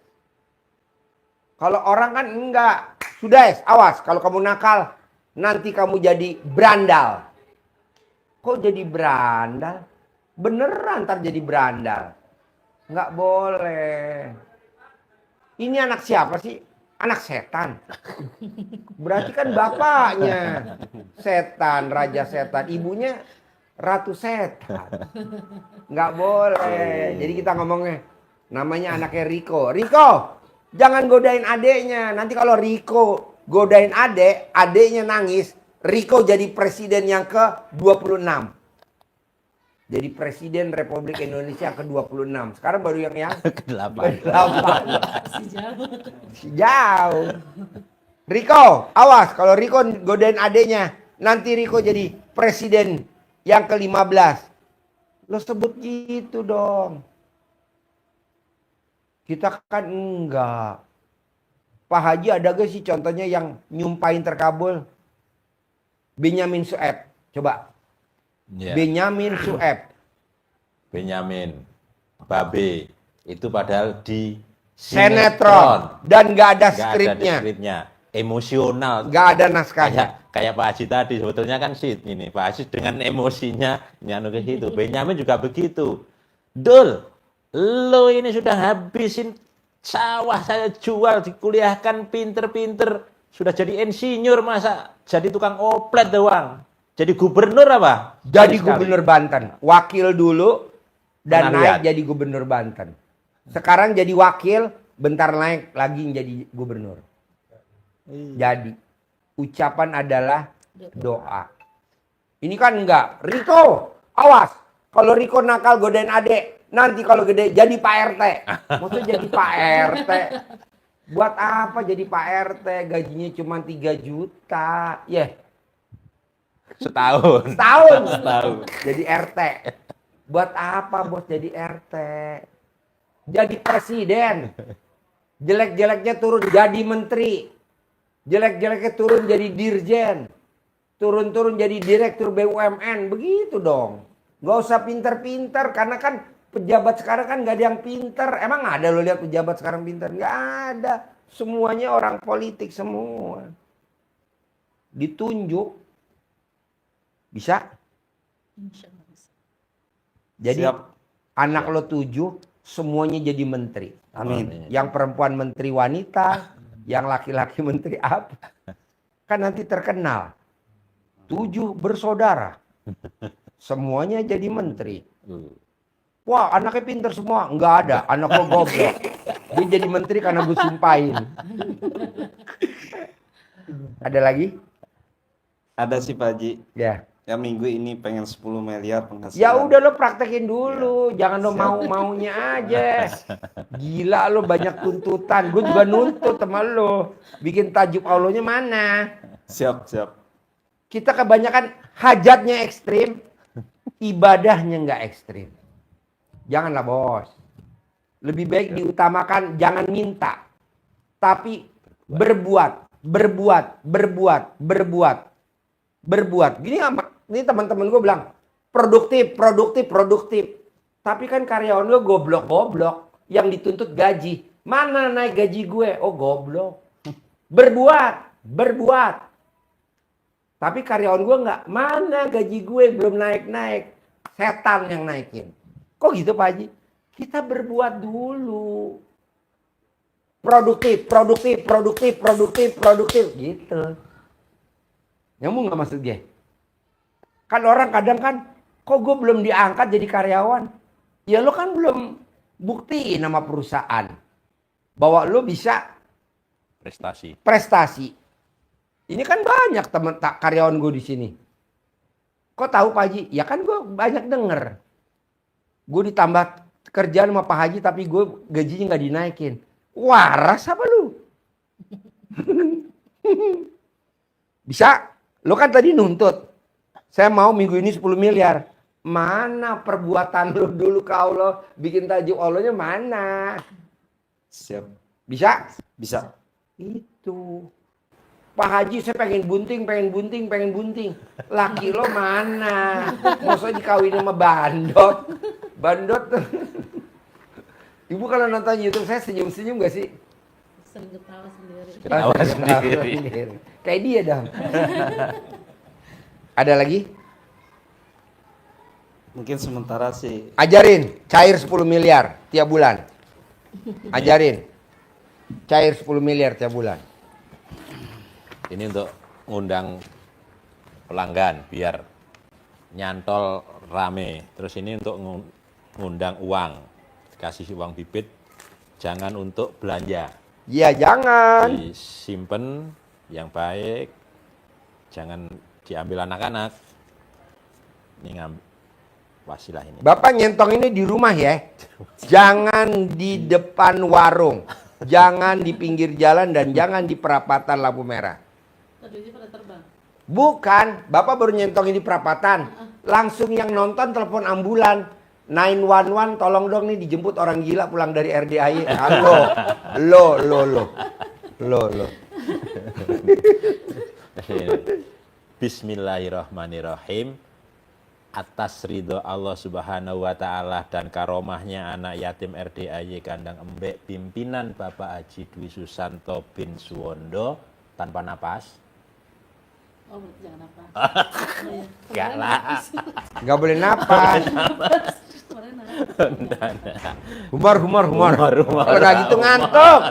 Speaker 1: Kalau orang kan enggak. Sudais, awas. Kalau kamu nakal, nanti kamu jadi berandal. Kok jadi berandal? Beneran ntar jadi berandal. Nggak boleh. Ini anak siapa sih? Anak setan. Berarti kan bapaknya setan, raja setan. Ibunya ratu setan. Nggak boleh. Jadi kita ngomongnya, namanya anaknya Riko. Riko, jangan godain adeknya. Nanti kalau Riko godain adeknya nangis. Riko jadi presiden yang ke-26. Jadi Presiden Republik Indonesia ke-26. Sekarang baru yang
Speaker 4: Ke-8.
Speaker 2: Masih jauh.
Speaker 1: Jauh. Riko, awas. Kalau Riko godain adeknya, nanti Riko jadi presiden yang ke-15. Lo sebut gitu dong. Kita kan enggak. Pak Haji ada gak sih contohnya yang nyumpahin terkabul? Benyamin Sueb. Coba.
Speaker 4: Ya.
Speaker 1: Benyamin Sueb.
Speaker 4: Benyamin, Babe, itu padahal di
Speaker 1: Sinetron. Dan nggak ada
Speaker 4: Nggak ada
Speaker 1: skripnya.
Speaker 4: skripnya. Emosional.
Speaker 1: Nggak ada naskahnya.
Speaker 4: Kayak Pak Haji tadi sebetulnya kan ini Pak Haji dengan emosinya nyanu ke situ. Benyamin juga begitu. Dul, lo ini sudah habisin sawah saya jual, dikuliahkan pinter-pinter, sudah jadi insinyur, masa jadi tukang oplet doang. Jadi gubernur apa?
Speaker 1: Jadi
Speaker 4: Sekali.
Speaker 1: gubernur Banten. Wakil dulu dan
Speaker 4: Pernah
Speaker 1: naik
Speaker 4: lihat?
Speaker 1: jadi gubernur Banten. Sekarang jadi wakil, bentar naik lagi jadi gubernur. Jadi ucapan adalah doa. Ini kan enggak. Riko, awas. Kalau Riko nakal godain adek, nanti kalau gede jadi Pak RT. Maksudnya jadi Pak RT. Buat apa jadi Pak RT? Gajinya cuma 3 juta.
Speaker 4: Setahun.
Speaker 1: Setahun. Jadi RT. Buat apa bos jadi RT? Jadi presiden. Jelek-jeleknya turun jadi menteri. Jelek-jeleknya turun jadi dirjen. Turun-turun jadi direktur BUMN. Begitu dong. Gak usah pinter-pinter. Karena kan pejabat sekarang kan gak ada yang pinter. Emang ada lo lihat pejabat sekarang pinter? Gak ada. Semuanya orang politik semua. Ditunjuk. Bisa?
Speaker 2: Insya Allah bisa.
Speaker 1: Jadi
Speaker 3: Siap.
Speaker 1: anak lo 7 semuanya jadi menteri.
Speaker 3: Amin.
Speaker 1: Yang perempuan menteri wanita, yang laki-laki menteri apa? Kan nanti terkenal. 7 bersaudara. Semuanya jadi menteri. Wah, anaknya pinter semua. Enggak ada, anak lo goblok. Dia jadi menteri karena gue sumpahin. Ada lagi?
Speaker 3: Ada sih Pak Haji.
Speaker 1: Ya.
Speaker 3: Ya minggu ini pengen 10 miliar penghasilan.
Speaker 1: Ya udah lo praktekin dulu, jangan lo mau-maunya aja. Gila lo banyak tuntutan, gue juga nuntut sama lo. Bikin tajuk Allahnya mana?
Speaker 3: Siap, siap.
Speaker 1: Kita kebanyakan hajatnya ekstrim, ibadahnya nggak ekstrim. Janganlah bos. Lebih baik diutamakan jangan minta, tapi berbuat. Ini teman-teman gue bilang produktif. Tapi kan karyawan gue goblok. Yang dituntut gaji. Mana naik gaji gue? Oh goblok. Berbuat. Tapi karyawan gue nggak. Mana gaji gue belum naik. Setan yang naikin. Kok gitu Pak Haji? Kita berbuat dulu. Produktif. Gitu. Nyambung nggak maksud gue? Kan orang kadang kan, kok gue belum diangkat jadi karyawan? Ya lo kan belum buktiin sama perusahaan bahwa lo bisa prestasi. Ini kan banyak teman karyawan gue di sini. Kok tahu Pak Haji? Ya kan gue banyak denger. Gue ditambah kerjaan sama Pak Haji tapi gue gajinya nggak dinaikin. Waras apa lu? Bisa? Lo kan tadi nuntut. Saya mau minggu ini 10 miliar. Mana perbuatan lo dulu ke Allah? Bikin tajuk Allahnya mana?
Speaker 3: Siap.
Speaker 1: Bisa?
Speaker 3: Bisa.
Speaker 1: Itu. Pak Haji saya pengen bunting. Laki lo mana? Maksudnya dikawin sama bandot. Ibu kalau nonton YouTube saya senyum-senyum gak sih?
Speaker 2: Sering ketawa sendiri.
Speaker 4: Ketawa sendiri.
Speaker 1: Kayak dia dong. Ada lagi?
Speaker 3: Mungkin sementara sih.
Speaker 1: Ajarin, cair 10 miliar tiap bulan. Ajarin. Cair 10 miliar tiap bulan.
Speaker 4: Ini untuk ngundang pelanggan biar nyantol rame. Terus ini untuk ngundang uang. Kasih uang bibit, jangan untuk belanja.
Speaker 1: Iya, jangan.
Speaker 4: Disimpan yang baik. Jangan diambil anak-anak. Ini wasilah ini.
Speaker 1: Bapak nyentong ini di rumah ya. Jangan di depan warung. Jangan di pinggir jalan dan jangan di perapatan lampu merah.
Speaker 2: Tadinya pada terbang.
Speaker 1: Bukan, Bapak baru nyentong ini perapatan. Langsung yang nonton telepon ambulan. 911 tolong dong nih dijemput orang gila pulang dari RDAY. Halo. Lo.
Speaker 4: Bismillahirrahmanirrahim. Atas ridho Allah Subhanahu wa Ta'ala dan karomahnya anak yatim RDAY Kandang Embek, pimpinan Bapak Haji Dwi Susanto bin Suwondo tanpa napas.
Speaker 2: Oh, berarti jangan apa.
Speaker 4: Enggak lah.
Speaker 1: Gak boleh napas.
Speaker 2: Kemarin apa?
Speaker 1: Humor. Kalau nggak gitu ngantuk.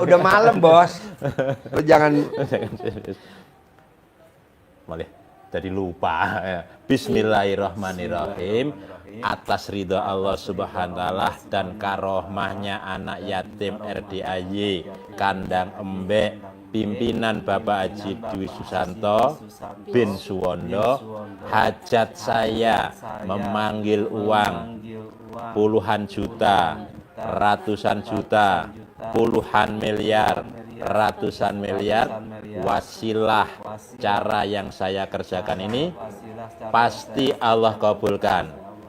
Speaker 1: Udah malam bos. Lo jangan.
Speaker 4: Boleh. Tadi lupa. Bismillahirrahmanirrahim. Atas ridho Allah Subhanahu wa Ta'ala dan karohmahnya anak yatim RDAY Kandang Embek, pimpinan Bapak Haji Dwi Susanto bin Suwondo, hajat saya memanggil uang puluhan juta, ratusan juta, puluhan miliar, ratusan miliar, wasilah cara yang saya kerjakan ini
Speaker 3: Wasilah secara
Speaker 4: pasti Allah kabulkan.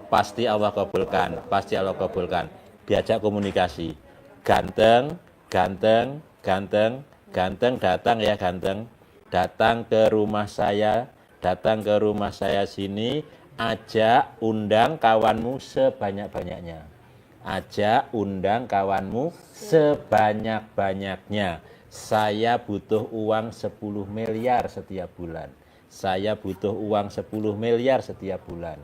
Speaker 4: Pasti Allah kabulkan. Pasti Allah kabulkan. Diajak komunikasi. Ganteng, ganteng, ganteng, ganteng datang ya ganteng. Datang ke rumah saya, datang ke rumah saya sini, ajak undang kawanmu sebanyak-banyaknya. Ajak undang kawanmu sebanyak-banyaknya. Saya butuh uang 10 miliar setiap bulan. Saya butuh uang 10 miliar setiap bulan.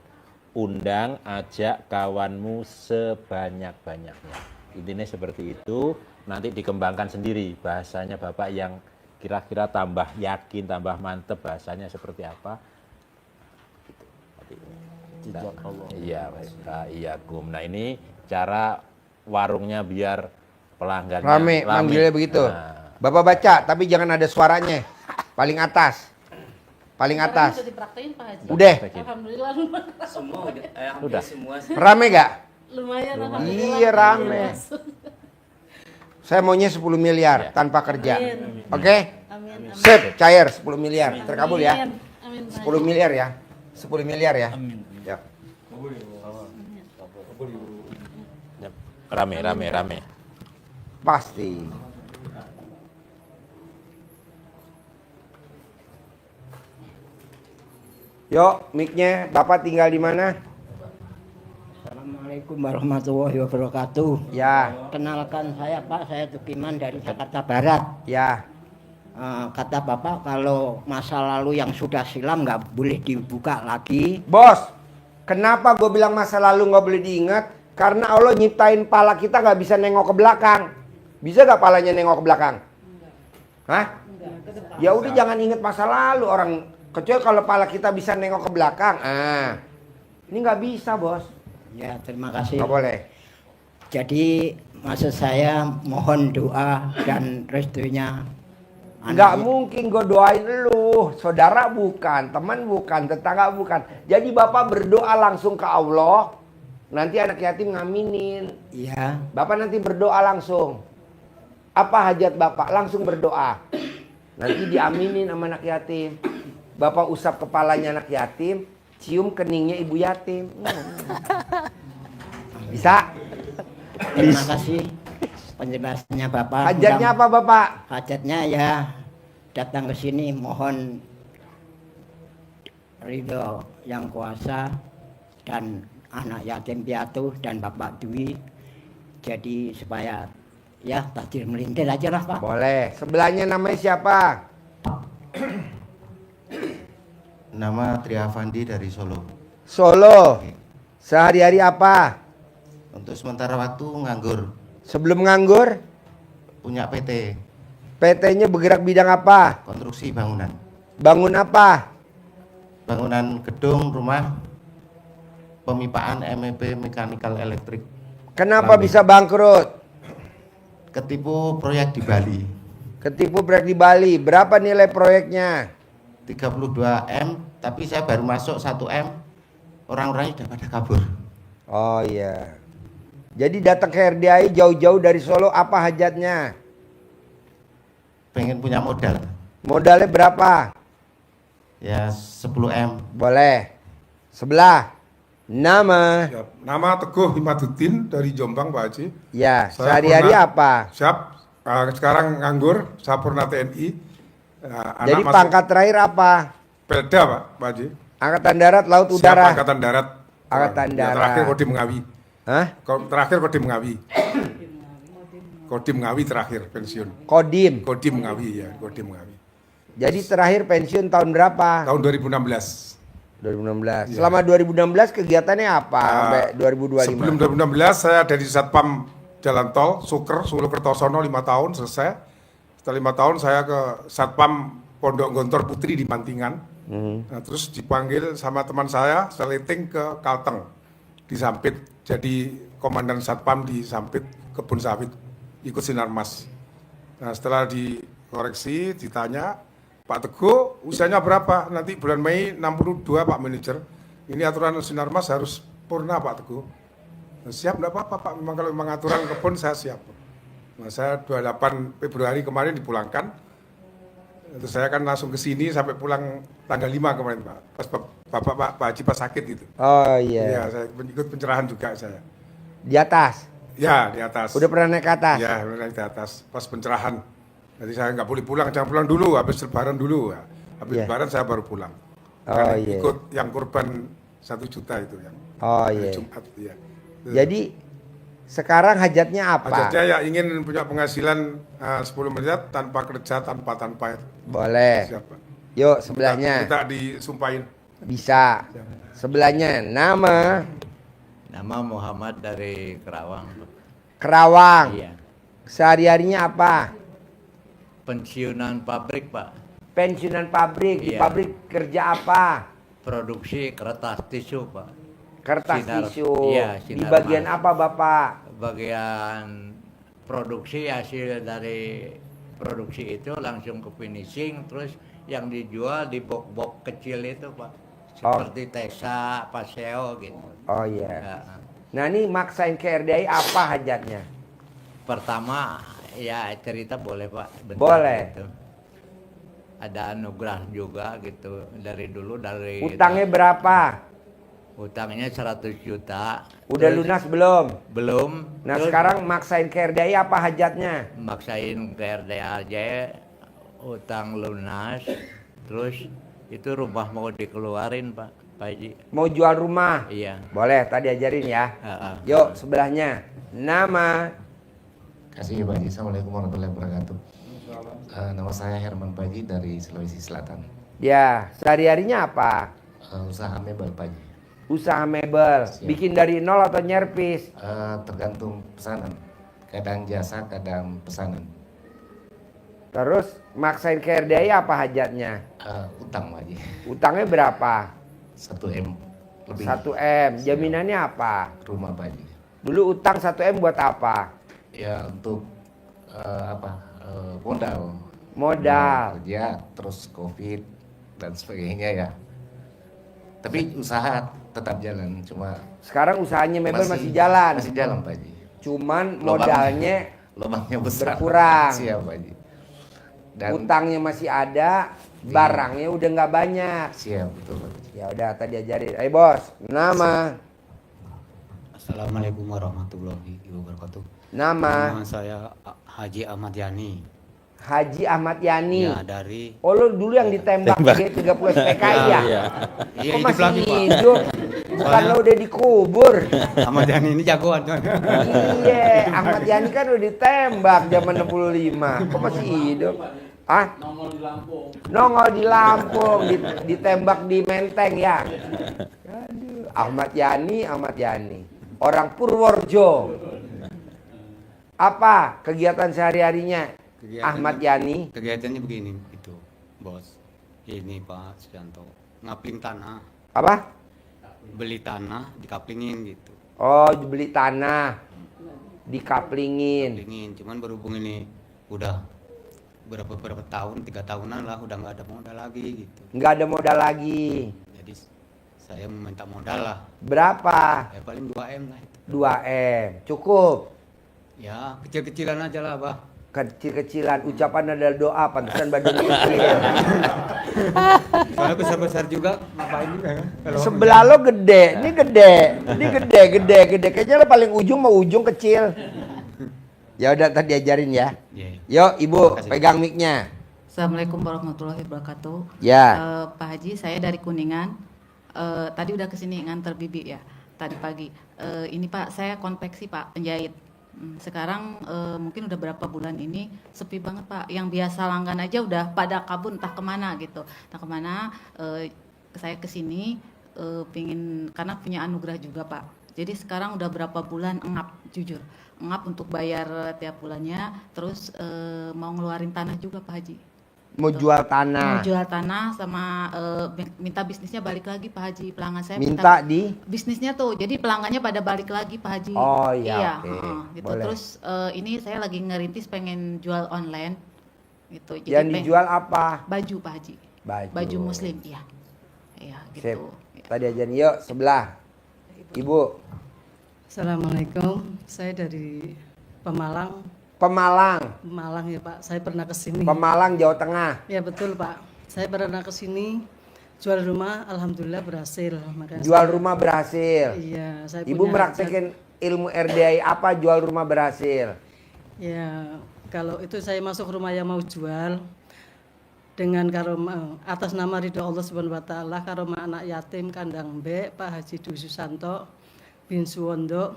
Speaker 4: Undang, ajak kawanmu sebanyak-banyaknya. Intinya seperti itu. Nanti dikembangkan sendiri bahasanya Bapak yang kira-kira tambah yakin, tambah mantep bahasanya seperti apa. Iya, iya Gum. Nah ini cara warungnya biar pelanggannya
Speaker 1: Rame, manggilnya begitu.
Speaker 4: Nah,
Speaker 1: Bapak baca, tapi jangan ada suaranya. Paling atas. Paling
Speaker 2: Sekarang
Speaker 1: atas.
Speaker 2: udah dipraktekin Pak Haji.
Speaker 1: Udah.
Speaker 2: Alhamdulillah
Speaker 3: semua
Speaker 4: Udah.
Speaker 3: semua
Speaker 1: Rame gak?
Speaker 2: lumayan alhamdulillah.
Speaker 1: Iya rame. Saya maunya 10 miliar
Speaker 4: Ya.
Speaker 1: tanpa kerja.
Speaker 2: Amin.
Speaker 1: Oke?
Speaker 2: Amin. Amin.
Speaker 1: Sip, cair 10 miliar. Terkabul ya.
Speaker 2: Amin. Amin.
Speaker 1: 10 miliar ya. 10 miliar ya. Ya.
Speaker 4: rame.
Speaker 1: Pasti. Yuk, mic-nya Bapak tinggal di mana?
Speaker 5: Assalamualaikum warahmatullahi wabarakatuh.
Speaker 1: Ya,
Speaker 5: Kenalkan saya Pak, saya Tukiman dari Jakarta Barat.
Speaker 1: ya.
Speaker 5: Kata Bapak kalau masa lalu yang sudah silam nggak boleh dibuka lagi.
Speaker 1: Bos, kenapa gue bilang masa lalu nggak boleh diingat? Karena Allah nyiptain pala kita nggak bisa nengok ke belakang. Bisa nggak palanya nengok ke belakang? Hah? Ya udah jangan ingat masa lalu orang. Kecuali kalau pala kita bisa nengok ke belakang. Ini nggak bisa bos.
Speaker 5: Ya terima kasih.
Speaker 1: Nggak boleh.
Speaker 5: Jadi maksud saya mohon doa dan restunya.
Speaker 1: Nggak mungkin gue doain lu. Saudara bukan, teman bukan, tetangga bukan. Jadi bapak berdoa langsung ke Allah. Nanti anak yatim ngaminin.
Speaker 5: Iya.
Speaker 1: Bapak nanti berdoa langsung. Apa hajat bapak? Langsung berdoa. Nanti diaminin sama anak yatim. Bapak usap kepalanya anak yatim, cium keningnya ibu yatim. Bisa?
Speaker 5: Terima kasih penjelasannya Bapak.
Speaker 1: Hajatnya apa bapak?
Speaker 5: Hajatnya ya datang ke sini mohon ridho yang kuasa dan anak yatim piatu dan Bapak Dwi. Jadi supaya ya takdir melintir aja lah Pak.
Speaker 1: Boleh. Sebelahnya namanya siapa?
Speaker 6: Nama Triavandi dari Solo.
Speaker 1: Solo. Sehari-hari apa?
Speaker 6: Untuk sementara waktu nganggur,
Speaker 1: Sebelum nganggur,
Speaker 6: punya PT,
Speaker 1: PT-nya bergerak bidang apa?
Speaker 6: konstruksi bangunan.
Speaker 1: Bangun apa?
Speaker 6: Bangunan gedung, rumah, pemipaan MEP mechanical elektrik.
Speaker 1: Kenapa
Speaker 6: Lambe.
Speaker 1: bisa bangkrut?
Speaker 6: Ketipu proyek di Bali.
Speaker 1: Ketipu proyek di Bali. Berapa nilai proyeknya?
Speaker 6: 32 M, tapi saya baru masuk 1 M. Orang-orangnya sudah pada kabur.
Speaker 1: Oh iya. Jadi datang ke RDI jauh-jauh dari Solo, apa hajatnya?
Speaker 6: Pengen punya modal.
Speaker 1: Modalnya berapa?
Speaker 6: Ya 10 M.
Speaker 1: Boleh. Sebelah. Nama.
Speaker 7: Siap. Nama Teguh Himaduddin dari Jombang Pak Haji.
Speaker 1: Ya,
Speaker 7: Saya
Speaker 1: sehari-hari
Speaker 7: pernah-
Speaker 1: apa?
Speaker 7: Siap. Sekarang nganggur, Sapurna TNI.
Speaker 1: Jadi
Speaker 7: masuk
Speaker 1: pangkat terakhir apa?
Speaker 7: Pelda Pak Haji.
Speaker 1: Angkatan Darat, Laut,
Speaker 7: Siap
Speaker 1: Udara.
Speaker 7: Angkatan Darat.
Speaker 1: Angkatan
Speaker 7: Ya,
Speaker 1: Darat.
Speaker 7: terakhir Kodim Ngawi.
Speaker 1: Hah?
Speaker 7: Terakhir Kodim Ngawi. Kodim Ngawi terakhir pensiun.
Speaker 1: Kodim.
Speaker 7: Kodim Ngawi ya, Kodim Ngawi.
Speaker 1: Jadi terakhir pensiun tahun berapa?
Speaker 7: Tahun 2016.
Speaker 1: 2016.
Speaker 7: Iya.
Speaker 1: Selama 2016 kegiatannya apa? Sampai 2025.
Speaker 7: Sebelum 2016 saya dari Satpam Jalan Tol Suker Solo Kertosono 5 tahun selesai. Setelah 5 tahun saya ke Satpam Pondok Gontor Putri di Mantingan. Nah, terus dipanggil sama teman saya seliting ke Kalteng di Sampit. Jadi komandan Satpam di Sampit Kebun Sawit ikut Sinarmas. Nah, setelah dikoreksi ditanya, Pak Teguh usianya berapa? Nanti bulan Mei 62 Pak Manajer. Ini aturan Sinarmas harus purna Pak Teguh. Nah, siap enggak apa-apa Pak, memang kalau memang aturan kebun saya siap. Nah, saya 28 Februari kemarin dipulangkan. Terus saya kan langsung ke sini sampai pulang tanggal 5 kemarin Pak. Pas Pak Haji pas sakit itu.
Speaker 1: Oh
Speaker 7: Iya,
Speaker 1: iya.
Speaker 7: saya ikut pencerahan juga saya.
Speaker 1: Di atas.
Speaker 7: Ya, di atas.
Speaker 1: Udah pernah naik ke atas?
Speaker 7: Ya, naik di atas pas pencerahan. Jadi saya nggak boleh pulang, jangan pulang dulu, habis lebaran dulu. Ya. Habis
Speaker 1: Iya.
Speaker 7: lebaran saya baru pulang.
Speaker 1: Oh,
Speaker 7: Karena
Speaker 1: iya.
Speaker 7: ikut yang korban 1 juta itu yang
Speaker 1: Oh
Speaker 7: hari
Speaker 1: iya.
Speaker 7: Jumat. Iya.
Speaker 1: Jadi sekarang hajatnya apa?
Speaker 7: Hajatnya ya ingin punya penghasilan 10 miliar tanpa kerja, tanpa
Speaker 1: Boleh.
Speaker 7: siapa.
Speaker 1: Yuk sebelahnya.
Speaker 7: Kita disumpahin.
Speaker 1: Bisa. Sebelahnya nama
Speaker 3: Nama Muhammad dari Kerawang.
Speaker 1: Kerawang.
Speaker 3: Iya.
Speaker 1: Sehari-harinya apa?
Speaker 3: Pensiunan pabrik, Pak.
Speaker 1: Pensiunan pabrik. Di
Speaker 3: Iya.
Speaker 1: pabrik kerja apa?
Speaker 3: Produksi kertas tisu, Pak.
Speaker 1: Kertas
Speaker 3: Sinar-
Speaker 1: tisu.
Speaker 3: iya,
Speaker 1: Di
Speaker 3: sinar
Speaker 1: bagian
Speaker 3: mas.
Speaker 1: apa Bapak?
Speaker 3: Bagian produksi hasil dari produksi itu langsung ke finishing, terus yang dijual di box-box kecil itu, Pak. Seperti Tesa, Paseo gitu.
Speaker 1: Oh iya.
Speaker 3: Ya.
Speaker 1: Nah ini maksain ke RDI apa hajatnya?
Speaker 3: Pertama ya cerita boleh, Pak. Bentar
Speaker 1: Boleh.
Speaker 3: gitu. Ada anugerah juga gitu dari dulu dari
Speaker 1: Utangnya berapa?
Speaker 3: utangnya 100 juta.
Speaker 1: Udah
Speaker 3: Terus
Speaker 1: lunas belum?
Speaker 3: belum.
Speaker 1: Nah
Speaker 3: Terus
Speaker 1: sekarang maksain ke RDI apa hajatnya?
Speaker 3: maksain ke RDA aja utang lunas. Terus itu rumah mau dikeluarin, Pak Haji.
Speaker 1: Mau jual rumah?
Speaker 3: Iya.
Speaker 1: Boleh, tadi ajarin ya.
Speaker 3: Heeh.
Speaker 1: Yuk sebelahnya. Nama
Speaker 6: Kasih Pak Haji. Assalamualaikum warahmatullahi wabarakatuh. Nama saya Herman Pak Haji dari Sulawesi Selatan.
Speaker 1: ya, sehari-harinya apa?
Speaker 6: Usaha mebel Pak Haji.
Speaker 1: Usaha mebel.
Speaker 6: Siap.
Speaker 1: Bikin dari nol atau nyerpis?
Speaker 6: Tergantung pesanan. Kadang jasa, kadang pesanan.
Speaker 1: Terus maksain ke RDI apa hajatnya?
Speaker 6: Utang Pak Haji.
Speaker 1: Utangnya berapa?
Speaker 6: 1 M lebih.
Speaker 1: 1 M. Jaminannya apa?
Speaker 6: Rumah Pak Haji.
Speaker 1: Dulu utang 1 M buat apa?
Speaker 6: Ya untuk modal.
Speaker 1: Modal.
Speaker 6: Kerja, terus COVID dan sebagainya ya. Tapi usaha tetap jalan, cuma
Speaker 1: Sekarang usahanya mebel masih jalan.
Speaker 6: Masih jalan Pak Haji.
Speaker 1: Cuman
Speaker 6: Lubang-
Speaker 1: modalnya
Speaker 6: Lubangnya besar.
Speaker 1: berkurang.
Speaker 6: Siap Pak Haji. Dan
Speaker 1: utangnya masih ada, barangnya udah nggak banyak.
Speaker 6: siap betul Pak Haji.
Speaker 1: Ya udah tadi ajarin. Ayo bos, nama,
Speaker 8: Assalamualaikum warahmatullahi wabarakatuh.
Speaker 1: nama
Speaker 8: Nama saya Haji Ahmad Yani.
Speaker 1: Haji Ahmad Yani.
Speaker 8: Ya, dari
Speaker 1: Oh lu dulu yang ditembak di 30 PKI ya?
Speaker 8: Iya,
Speaker 1: Kok
Speaker 8: hidup
Speaker 1: masih
Speaker 8: lagi, Pak.
Speaker 1: hidup? Bukan lo udah dikubur.
Speaker 8: Ahmad Yani ini jagoan.
Speaker 1: Iya, Ahmad Yani kan udah ditembak zaman 65. Kok masih hidup? Ah? Nongol di Lampung. Ditembak di Menteng ya. Aduh, Ahmad Yani. Orang Purworejo. Apa kegiatan sehari-harinya Ahmad Yani?
Speaker 8: Kegiatannya begini itu, Bos. Ini Pak Sujanto. Ngapling tanah,
Speaker 1: Apa?
Speaker 8: beli tanah, dikaplingin gitu.
Speaker 1: Oh, beli tanah. Dikaplingin.
Speaker 8: Kaplingin, cuman berhubung ini udah berapa tahun, 3 tahunan lah udah nggak ada modal lagi gitu.
Speaker 1: Nggak ada modal lagi.
Speaker 8: Jadi saya meminta modal lah.
Speaker 1: Berapa?
Speaker 8: Ya paling 2 M lah itu.
Speaker 1: 2 M. Cukup.
Speaker 8: Ya, kecil-kecilan aja lah, Bah.
Speaker 1: Kecil-kecilan. Ucapan adalah doa. Pantesan badan kecil.
Speaker 8: Soalnya besar-besar juga ngapain juga kan?
Speaker 1: Sebelah lo gede. Ini gede. Kayaknya lo paling ujung mau ujung kecil. Ya udah tadi ajarin ya.
Speaker 8: Iya.
Speaker 1: Yuk ibu
Speaker 8: Terima kasih.
Speaker 1: pegang mic-nya.
Speaker 9: Assalamualaikum warahmatullahi wabarakatuh.
Speaker 1: Ya.
Speaker 9: Pak Haji, saya dari Kuningan. Tadi udah kesini nganter bibi ya, tadi pagi. Ini Pak, saya konveksi Pak, penjahit. Sekarang mungkin udah berapa bulan ini sepi banget Pak. Yang biasa langgan aja udah pada kabur entah kemana gitu. Entah kemana, saya kesini pingin karena punya anugerah juga Pak. Jadi sekarang udah berapa bulan engap, jujur. Engap untuk bayar tiap bulannya, terus mau ngeluarin tanah juga Pak Haji.
Speaker 1: Mau jual tanah.
Speaker 9: Mau jual tanah sama minta bisnisnya balik lagi Pak Haji. Pelanggan saya
Speaker 1: Minta di.
Speaker 9: bisnisnya tuh. Jadi pelanggannya pada balik lagi Pak Haji.
Speaker 1: Oh, iya,
Speaker 9: Iya,
Speaker 1: oke.
Speaker 9: gitu.
Speaker 1: Boleh.
Speaker 9: Terus ini saya lagi ngerintis pengen jual online gitu. Jadi
Speaker 1: Yang dijual apa?
Speaker 9: baju Pak Haji.
Speaker 1: Baju.
Speaker 9: Muslim, iya. Iya,
Speaker 1: Sip.
Speaker 9: gitu.
Speaker 1: Tadi ajarin yuk sebelah. Ibu.
Speaker 10: Assalamualaikum, saya dari Pemalang.
Speaker 1: Pemalang.
Speaker 10: Malang ya Pak, saya pernah ke sini.
Speaker 1: Pemalang, Jawa Tengah.
Speaker 10: Ya betul Pak, saya pernah ke sini jual rumah, alhamdulillah berhasil. Makanya
Speaker 1: Jual rumah berhasil.
Speaker 10: Iya, saya
Speaker 1: Ibu
Speaker 10: punya
Speaker 1: meraktekin ilmu RDI apa jual rumah berhasil?
Speaker 10: ya, kalau itu saya masuk rumah yang mau jual dengan karoma atas nama ridho Allah Subhanahu wa taala, karoma anak yatim kandang B Pak Haji Dwi Susanto bin Suwondo.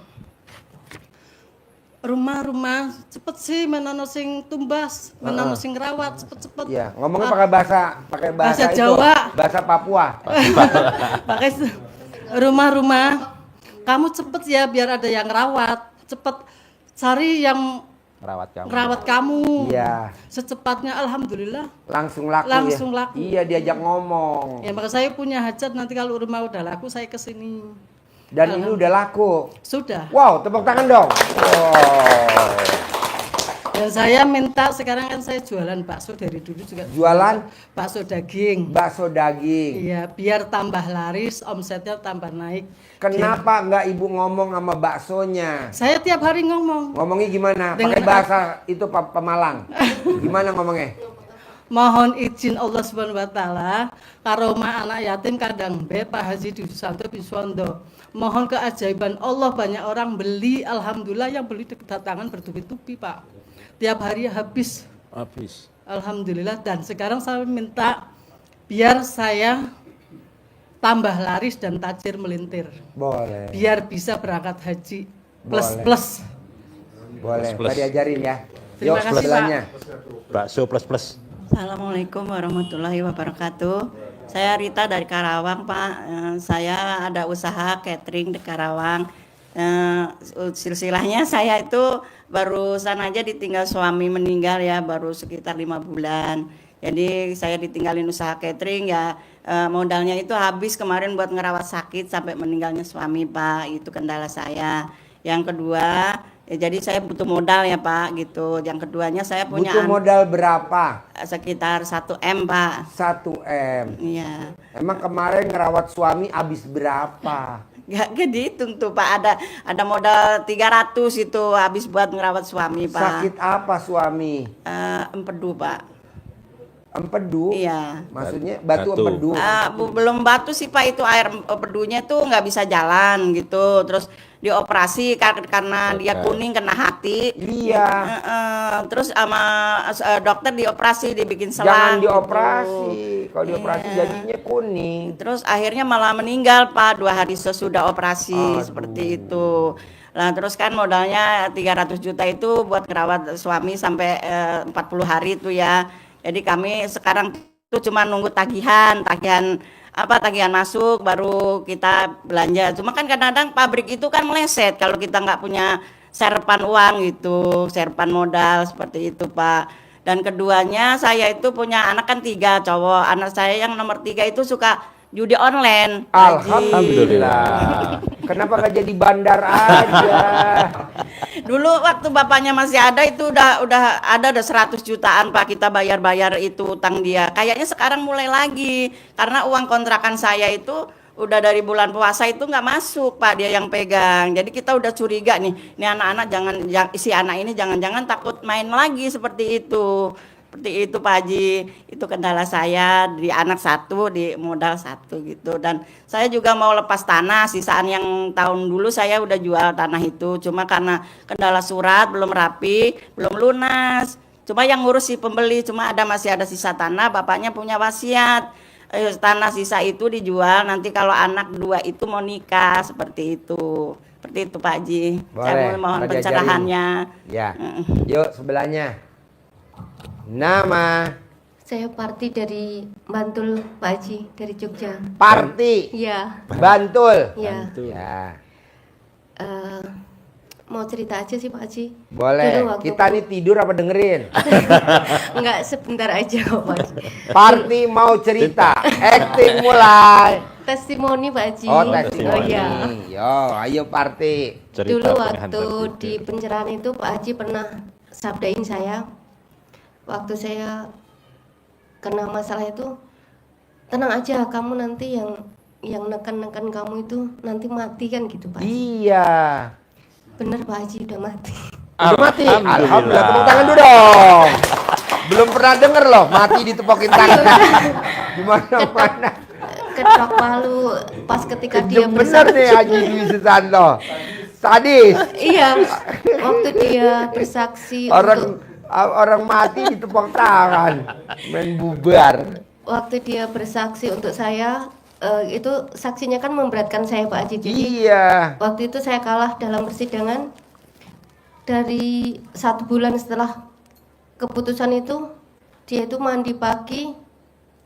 Speaker 10: Rumah-rumah cepet sih menano sing tumbas, menano sing rawat cepet-cepet.
Speaker 1: Iya, ngomongnya pakai bahasa itu,
Speaker 10: Jawa.
Speaker 1: bahasa Papua.
Speaker 10: Pakai rumah-rumah kamu cepet ya biar ada yang rawat, cepet cari yang rawat kamu.
Speaker 1: Iya.
Speaker 10: Secepatnya alhamdulillah
Speaker 1: Langsung laku
Speaker 10: langsung
Speaker 1: ya.
Speaker 10: laku.
Speaker 1: Iya, diajak ngomong.
Speaker 10: Ya maka saya punya hajat, nanti kalau rumah udah laku saya ke sini.
Speaker 1: Dan ini udah laku.
Speaker 10: Sudah.
Speaker 1: Wow, tepuk tangan dong. Wow.
Speaker 10: Dan saya minta, sekarang kan saya jualan bakso dari dulu juga.
Speaker 1: Jualan
Speaker 10: bakso daging.
Speaker 1: bakso daging.
Speaker 10: Iya, biar tambah laris, omsetnya tambah naik.
Speaker 1: Kenapa nggak ibu ngomong sama baksonya?
Speaker 10: Saya tiap hari ngomong.
Speaker 1: Ngomongnya gimana?
Speaker 10: Dengan
Speaker 1: Pakai bahasa itu Pemalang. Gimana ngomongnya?
Speaker 10: Mohon izin Allah Subhanahu wa taala, karomah anak yatim kandang B Pak Haji Dwi Susanto bin Suwondo. Mohon keajaiban Allah, banyak orang beli, alhamdulillah yang beli kedatangan bertubi-tubi Pak. Tiap hari habis. Alhamdulillah, dan sekarang saya minta biar saya tambah laris dan tajir melintir.
Speaker 1: Boleh.
Speaker 10: Biar bisa berangkat haji
Speaker 1: Boleh.
Speaker 10: plus.
Speaker 1: Boleh.
Speaker 4: Plus.
Speaker 1: Tadi ajarin ya.
Speaker 10: Terima
Speaker 1: Yuk,
Speaker 10: kasih,
Speaker 1: sebelahnya.
Speaker 4: Bakso plus.
Speaker 11: Assalamualaikum warahmatullahi wabarakatuh. Saya Rita dari Karawang, Pak. Saya ada usaha catering di Karawang. Silsilahnya saya itu barusan aja ditinggal suami meninggal ya, baru sekitar 5 bulan. Jadi saya ditinggalin usaha catering ya, modalnya itu habis kemarin buat ngerawat sakit sampai meninggalnya suami Pak. Itu kendala saya. Yang kedua, jadi saya butuh modal ya Pak gitu. Yang keduanya saya punya
Speaker 1: Butuh modal berapa?
Speaker 11: sekitar 1 M Pak.
Speaker 1: 1 M.
Speaker 11: Iya.
Speaker 1: Emang kemarin ngerawat suami habis berapa?
Speaker 11: Gak dihitung tuh Pak, ada modal 300 itu habis buat ngerawat suami Pak.
Speaker 1: Sakit apa suami?
Speaker 11: Empedu Pak.
Speaker 1: Empedu?
Speaker 11: Iya.
Speaker 1: Maksudnya batu
Speaker 4: Batu.
Speaker 1: empedu?
Speaker 11: Belum batu sih Pak, itu air empedunya tuh nggak bisa jalan gitu. Terus dioperasi karena dia kuning kena hati.
Speaker 1: Iya.
Speaker 11: Terus sama dokter dioperasi, dibikin
Speaker 1: Jangan
Speaker 11: selang.
Speaker 1: dioperasi.
Speaker 11: gitu.
Speaker 1: Kalau dioperasi
Speaker 11: Iya.
Speaker 1: jadinya kuning.
Speaker 11: Terus akhirnya malah meninggal Pak 2 hari sesudah operasi.
Speaker 1: Aduh.
Speaker 11: Seperti itu. Nah terus kan modalnya 300 juta itu buat ngerawat suami sampai 40 hari itu ya. Jadi kami sekarang tuh cuma nunggu tagihan masuk baru kita belanja. Cuma kan kadang-kadang pabrik itu kan meleset kalau kita nggak punya serpan uang gitu, serpan modal seperti itu Pak. Dan keduanya saya itu punya anak kan 3 cowok. Anak saya yang nomor 3 itu suka judi online.
Speaker 1: Alhamdulillah. Kenapa nggak jadi bandar aja?
Speaker 11: Dulu waktu bapaknya masih ada itu udah ada 100 jutaan Pak, kita bayar itu utang dia. Kayaknya sekarang mulai lagi karena uang kontrakan saya itu udah dari bulan puasa itu nggak masuk Pak, dia yang pegang. Jadi kita udah curiga nih, ini anak-anak si anak ini jangan-jangan takut main lagi seperti itu. Seperti itu Pak Haji, itu kendala saya di anak 1, di modal 1 gitu. Dan saya juga mau lepas tanah, sisaan yang tahun dulu saya udah jual tanah itu. Cuma karena kendala surat belum rapi, belum lunas. Cuma yang ngurus si pembeli, masih ada sisa tanah, bapaknya punya wasiat. Tanah sisa itu dijual, nanti kalau anak 2 itu mau nikah, seperti itu. Seperti itu Pak Haji. Saya mohon
Speaker 1: Tadi
Speaker 11: pencerahannya.
Speaker 1: ajarin. Ya. Yuk sebelahnya. Nama
Speaker 12: Saya Parti dari Bantul, Pak Haji, dari Jogja.
Speaker 1: Parti
Speaker 12: Iya,
Speaker 1: Bantul.
Speaker 12: iya.
Speaker 1: Ya,
Speaker 12: Mau cerita aja sih Pak Haji.
Speaker 1: boleh.
Speaker 12: Dulu waktu
Speaker 1: Kita nih tidur apa dengerin?
Speaker 12: Enggak, sebentar aja kok Pak Haji.
Speaker 1: Parti mau cerita. Acting mulai.
Speaker 12: Testimoni Pak Haji.
Speaker 1: Oh, testimoni.
Speaker 12: Oh, iya.
Speaker 1: Yo, ayo Parti.
Speaker 12: Dulu waktu di pencerahan itu Pak Haji pernah sabdain saya, waktu saya kena masalah itu, tenang aja, kamu nanti yang neken-neken kamu itu nanti mati kan gitu Pak Haji.
Speaker 1: Iya.
Speaker 12: Bener Pak Haji, udah mati.
Speaker 1: Udah mati.
Speaker 4: Alhamdulillah.
Speaker 1: Alhamdulillah. Tepuk tangan dulu dong. Belum pernah denger loh mati ditepokin tangan. Gimana-mana.
Speaker 12: Ketok palu pas ketika dia
Speaker 1: Kejem bener nih Haji Dwi Susanto. Sadis.
Speaker 12: Iya, waktu dia bersaksi
Speaker 1: Orang mati ditepok tangan. Main bubar.
Speaker 12: waktu dia bersaksi untuk saya, itu saksinya kan memberatkan saya Pak Haji. Jadi
Speaker 1: Iya.
Speaker 12: waktu itu saya kalah dalam persidangan. Dari 1 bulan setelah keputusan itu, dia itu mandi pagi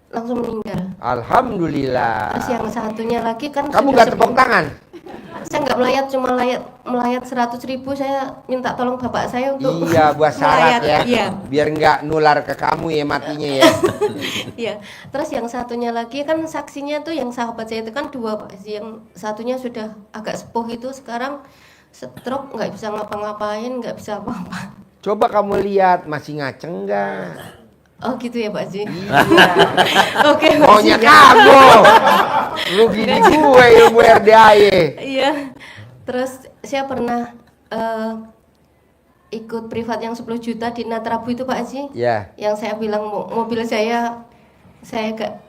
Speaker 12: langsung meninggal.
Speaker 1: Alhamdulillah.
Speaker 12: Terus yang satunya lagi kan
Speaker 1: Kamu
Speaker 12: sudah
Speaker 1: nggak tepuk tangan?
Speaker 12: Saya nggak melayat, cuma melayat 100.000. Saya minta tolong bapak saya untuk
Speaker 1: Iya, buat syarat
Speaker 12: melayat.
Speaker 1: ya.
Speaker 12: Iya.
Speaker 1: Biar nggak nular ke kamu ya matinya ya.
Speaker 12: Iya. Terus yang satunya lagi kan saksinya tuh yang sahabat saya itu kan 2 Pak. Yang satunya sudah agak sepuh itu sekarang stroke, nggak bisa ngapa-ngapain, nggak bisa apa-apa.
Speaker 1: Coba kamu lihat masih ngaceng nggak?
Speaker 12: Oh gitu ya Pak Haji.
Speaker 1: Iya.
Speaker 12: Oke. Pak
Speaker 1: Maunya
Speaker 12: Haji.
Speaker 1: kamu. Lu gini gue ilmu RDAY.
Speaker 12: Iya. Terus saya pernah ikut privat yang 10 juta di Natrabu itu Pak Haji.
Speaker 1: Ya.
Speaker 12: Yang saya bilang mobil saya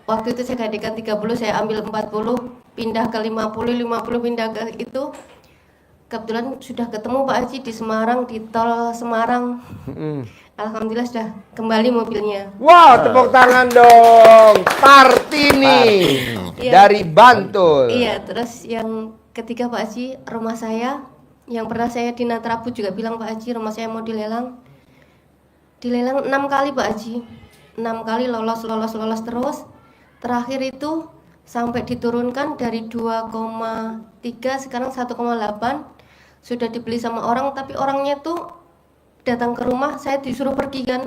Speaker 12: waktu itu saya gadekan 30, saya ambil 40, pindah ke 50 pindah ke itu. Kebetulan sudah ketemu Pak Haji di Semarang, di tol Semarang. Alhamdulillah sudah kembali mobilnya.
Speaker 1: Wow, tepuk tangan dong. Partini
Speaker 12: Iya.
Speaker 1: dari Bantul.
Speaker 12: Iya, terus yang ketiga Pak Haji, rumah saya yang pernah saya di Natrabu juga bilang Pak Haji, rumah saya mau dilelang. Dilelang 6 kali Pak Haji. 6 kali lolos terus. Terakhir itu sampai diturunkan dari 2,3 sekarang 1,8. Sudah dibeli sama orang, tapi orangnya tuh datang ke rumah, saya disuruh pergi kan.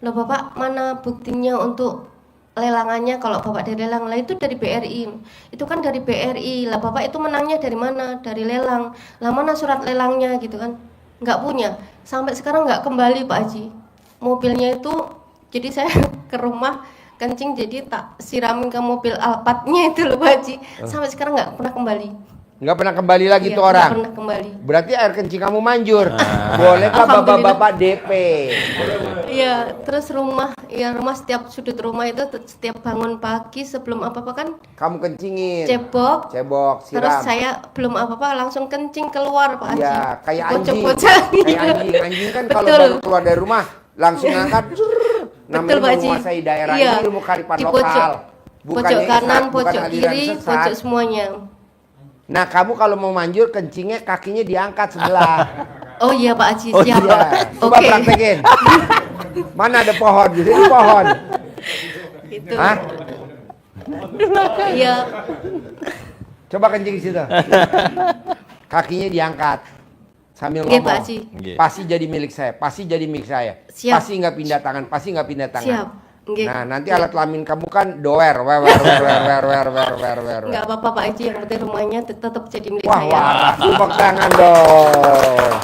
Speaker 12: Loh Bapak, mana buktinya untuk lelangannya? Kalau Bapak dari lelang, lah itu dari BRI. Itu kan dari BRI. Lah Bapak itu menangnya dari mana? Dari lelang. Lah mana surat lelangnya gitu kan? Nggak punya. Sampai sekarang nggak kembali Pak Haji. Mobilnya itu, jadi saya ke rumah kencing, jadi tak siramin ke mobil Alphardnya itu loh Pak Haji. Sampai sekarang nggak pernah kembali.
Speaker 1: Nggak pernah kembali lagi
Speaker 12: Iya,
Speaker 1: tuh
Speaker 12: nggak
Speaker 1: orang.
Speaker 12: pernah kembali.
Speaker 1: Berarti air kencing kamu manjur. Bolehkah
Speaker 12: Alhamdulillah.
Speaker 1: bapak-bapak DP?
Speaker 12: Iya, terus rumah setiap sudut rumah itu setiap bangun pagi sebelum apa-apa kan
Speaker 1: Kamu kencingin.
Speaker 12: cebok.
Speaker 1: Cebok,
Speaker 12: Terus
Speaker 1: siram.
Speaker 12: saya belum apa-apa langsung kencing keluar Pak Haji.
Speaker 1: Iya, kayak anjing.
Speaker 12: Bocok-bocok.
Speaker 1: Kayak anjing. Anjing kan kalau
Speaker 12: Betul.
Speaker 1: baru keluar dari rumah langsung ngangkat. Namanya
Speaker 12: Pak Haji.
Speaker 1: menguasai daerah.
Speaker 12: Iya.
Speaker 1: Ini ilmu karipan
Speaker 12: Di
Speaker 1: lokal.
Speaker 12: pojok kanan,
Speaker 1: bukan
Speaker 12: pojok
Speaker 1: aliran
Speaker 12: kiri,
Speaker 1: sesat.
Speaker 12: pojok semuanya.
Speaker 1: Nah, kamu kalau mau manjur kencingnya kakinya diangkat sebelah.
Speaker 12: Oh iya Pak Haji,
Speaker 1: Oh
Speaker 12: siap.
Speaker 1: iya. Coba
Speaker 12: Oke.
Speaker 1: praktekin. Mana ada pohon? Di sini pohon.
Speaker 12: Itu.
Speaker 1: Hah?
Speaker 12: Iya.
Speaker 1: Coba kencing di situ. Kakinya diangkat. Sambil
Speaker 12: Oke,
Speaker 1: ngomong.
Speaker 12: Pak Haji.
Speaker 1: Pasti jadi milik saya. Pasti jadi milik saya.
Speaker 12: Siap.
Speaker 1: Pasti nggak pindah tangan. Pasti nggak pindah tangan.
Speaker 12: Siap. Oke.
Speaker 1: Nah, nanti alat kelamin kamu kan doer, wer.
Speaker 12: Enggak apa-apa Pak Haji, yang penting rumahnya tetap jadi milik
Speaker 1: Wah,
Speaker 12: saya.
Speaker 1: wah, tepuk tangan dong.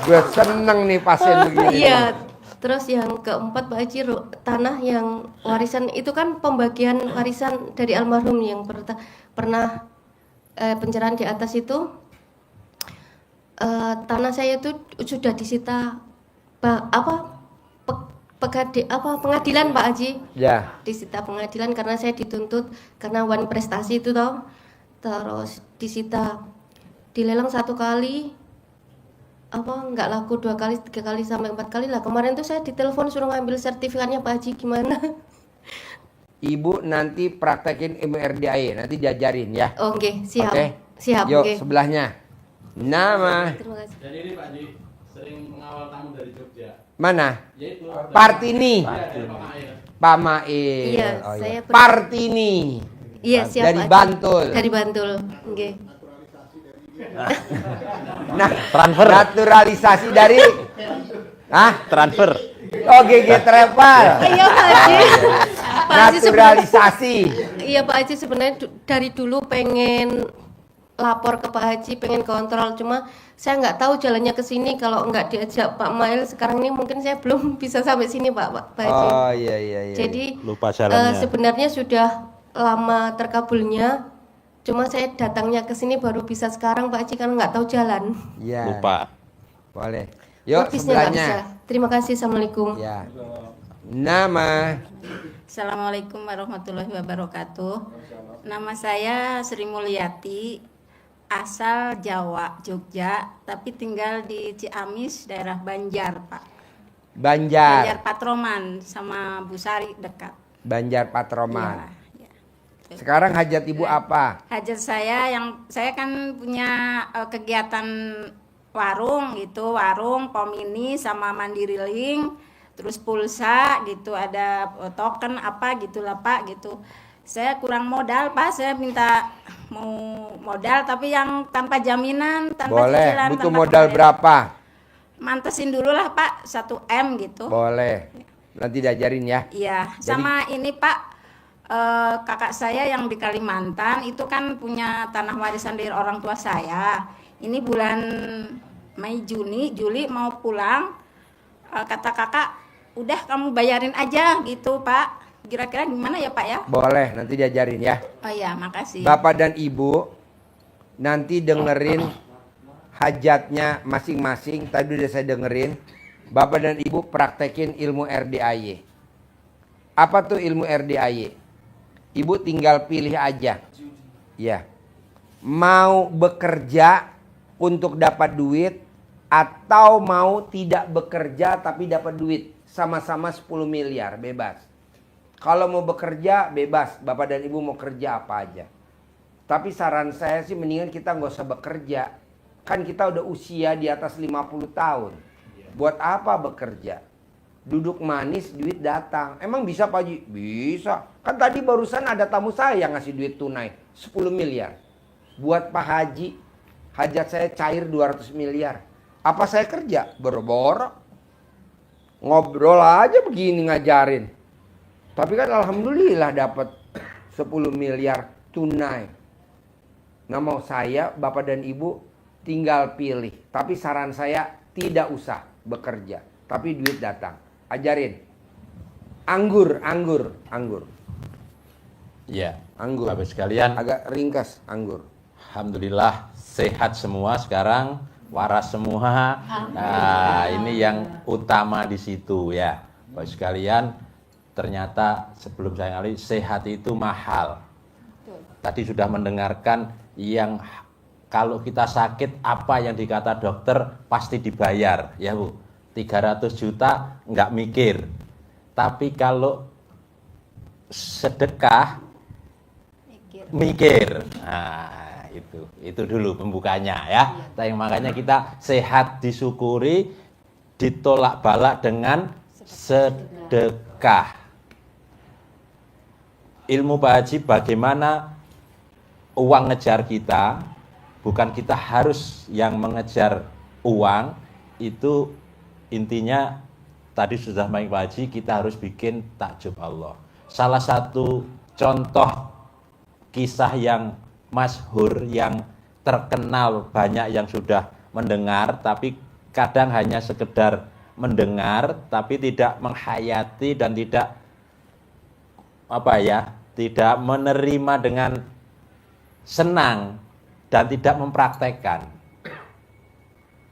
Speaker 1: Gue seneng nih pasien begini.
Speaker 12: Iya. Terus yang keempat Pak Haji, tanah yang warisan itu kan pembagian warisan dari almarhum yang pernah pencerahan di atas itu. Tanah saya itu sudah disita pengadilan Pak Haji.
Speaker 1: Ya.
Speaker 12: Disita pengadilan karena saya dituntut karena wan prestasi itu toh. Terus disita, dilelang 1 kali, nggak laku 2 kali, 3 kali sampai 4 kali lah. Kemarin tuh saya ditelepon suruh ngambil sertifikatnya Pak Haji, gimana?
Speaker 1: Ibu nanti praktekin MRDAE, nanti diajarin ya.
Speaker 12: Oke, siap.
Speaker 1: Oke.
Speaker 12: Siap,
Speaker 1: Yuk,
Speaker 12: oke.
Speaker 1: sebelahnya. Nama
Speaker 12: Terima kasih.
Speaker 13: Dan ini Pak Haji sering mengawal tamu dari Jogja.
Speaker 1: mana?
Speaker 13: Yaitu
Speaker 1: Partini. Pak Mail.
Speaker 12: Iya,
Speaker 1: Oh,
Speaker 12: saya
Speaker 1: Partini.
Speaker 12: Iya, siap
Speaker 1: Dari
Speaker 12: Pak Haji.
Speaker 1: Bantul.
Speaker 12: Dari Bantul. Oke.
Speaker 1: Nah,
Speaker 4: Transfer.
Speaker 1: naturalisasi dari
Speaker 4: Transfer.
Speaker 1: Oh, GG Travel.
Speaker 12: Iya Pak Haji. Pak Haji
Speaker 1: Naturalisasi.
Speaker 12: Iya Pak Haji, sebenarnya dari dulu pengen lapor ke Pak Haji, pengen kontrol, cuma saya nggak tahu jalannya ke sini. Kalau nggak diajak Pak Mail sekarang ini mungkin saya belum bisa sampai sini Pak Haji.
Speaker 1: Oh iya.
Speaker 12: Jadi
Speaker 4: Lupa jalannya.
Speaker 12: sebenarnya sudah lama terkabulnya, cuma saya datangnya ke sini baru bisa sekarang Pak Haji karena nggak tahu jalan.
Speaker 1: Iya.
Speaker 4: Lupa.
Speaker 1: Boleh. Yuk
Speaker 12: Lapisnya nggak
Speaker 1: sebelahnya.
Speaker 12: bisa. Terima kasih. Assalamualaikum.
Speaker 1: Ya. Nama.
Speaker 14: Assalamualaikum warahmatullahi wabarakatuh. Nama saya Sri Mulyati, asal Jawa, Jogja, tapi tinggal di Ciamis, daerah Banjar, Pak. Banjar
Speaker 1: Banjar.
Speaker 14: Patroman sama Bu Sari dekat.
Speaker 1: Banjar Patroman.
Speaker 14: Ya.
Speaker 1: Sekarang hajat ibu apa?
Speaker 14: Hajat saya kan punya kegiatan warung gitu, warung, pomini sama Mandiri Link, terus pulsa gitu, ada token apa gitulah Pak gitu. Saya kurang modal Pak, saya minta mau modal tapi yang tanpa jaminan, tanpa
Speaker 1: Boleh.
Speaker 14: cicilan,
Speaker 1: Butuh
Speaker 14: tanpa
Speaker 1: modal
Speaker 14: kredit.
Speaker 1: berapa?
Speaker 14: Mantesin dulu lah Pak, 1 M gitu.
Speaker 1: Boleh. Nanti diajarin ya.
Speaker 14: Iya, sama ini Pak, kakak saya yang di Kalimantan itu kan punya tanah warisan dari orang tua saya. Ini bulan Mei, Juli mau pulang. Kata kakak, udah kamu bayarin aja gitu Pak. Kira-kira gimana ya Pak ya?
Speaker 1: Boleh. Nanti diajarin ya.
Speaker 14: Oh iya, makasih.
Speaker 1: Bapak dan Ibu nanti dengerin hajatnya masing-masing. Tadi udah saya dengerin. Bapak dan Ibu praktekin ilmu RDAY. Apa tuh ilmu RDAY? Ibu tinggal pilih aja. Ya. Mau bekerja untuk dapat duit atau mau tidak bekerja tapi dapat duit. Sama-sama 10 miliar, bebas. Kalau mau bekerja, bebas. Bapak dan Ibu mau kerja apa aja. Tapi saran saya sih mendingan kita nggak usah bekerja. Kan kita udah usia di atas 50 tahun. Buat apa bekerja? Duduk manis, duit datang. Emang bisa Pak Haji? Bisa. Kan tadi barusan ada tamu saya yang ngasih duit tunai 10 miliar. Buat Pak Haji, hajat saya cair 200 miliar. Apa saya kerja? Boro-boro. Ngobrol aja begini ngajarin. Tapi kan alhamdulillah dapat 10 miliar tunai. Nah mau saya, Bapak dan Ibu tinggal pilih. Tapi saran saya tidak usah bekerja. Tapi duit datang. Ajarin. Anggur.
Speaker 4: Ya,
Speaker 1: Anggur.
Speaker 4: Bapak sekalian,
Speaker 1: Agak ringkas anggur.
Speaker 4: alhamdulillah sehat semua sekarang, waras semua. Nah, ini yang utama di situ ya. Bapak sekalian, ternyata sebelum saya ngali sehat itu mahal. Tadi sudah mendengarkan yang kalau kita sakit apa yang dikata dokter pasti dibayar ya Bu. 300 juta nggak mikir. Tapi kalau sedekah mikir. Nah, itu dulu pembukanya ya. Tapi makanya kita sehat disyukuri, ditolak balak dengan sedekah. Ilmu Pak Haji bagaimana uang ngejar kita, bukan kita harus yang mengejar uang. Itu intinya tadi sudah main Pak Haji, kita harus bikin takjub Allah. Salah satu contoh kisah yang masyhur, yang terkenal, banyak yang sudah mendengar, tapi kadang hanya sekedar mendengar, tapi tidak menghayati dan tidak tidak menerima dengan senang dan tidak mempraktekkan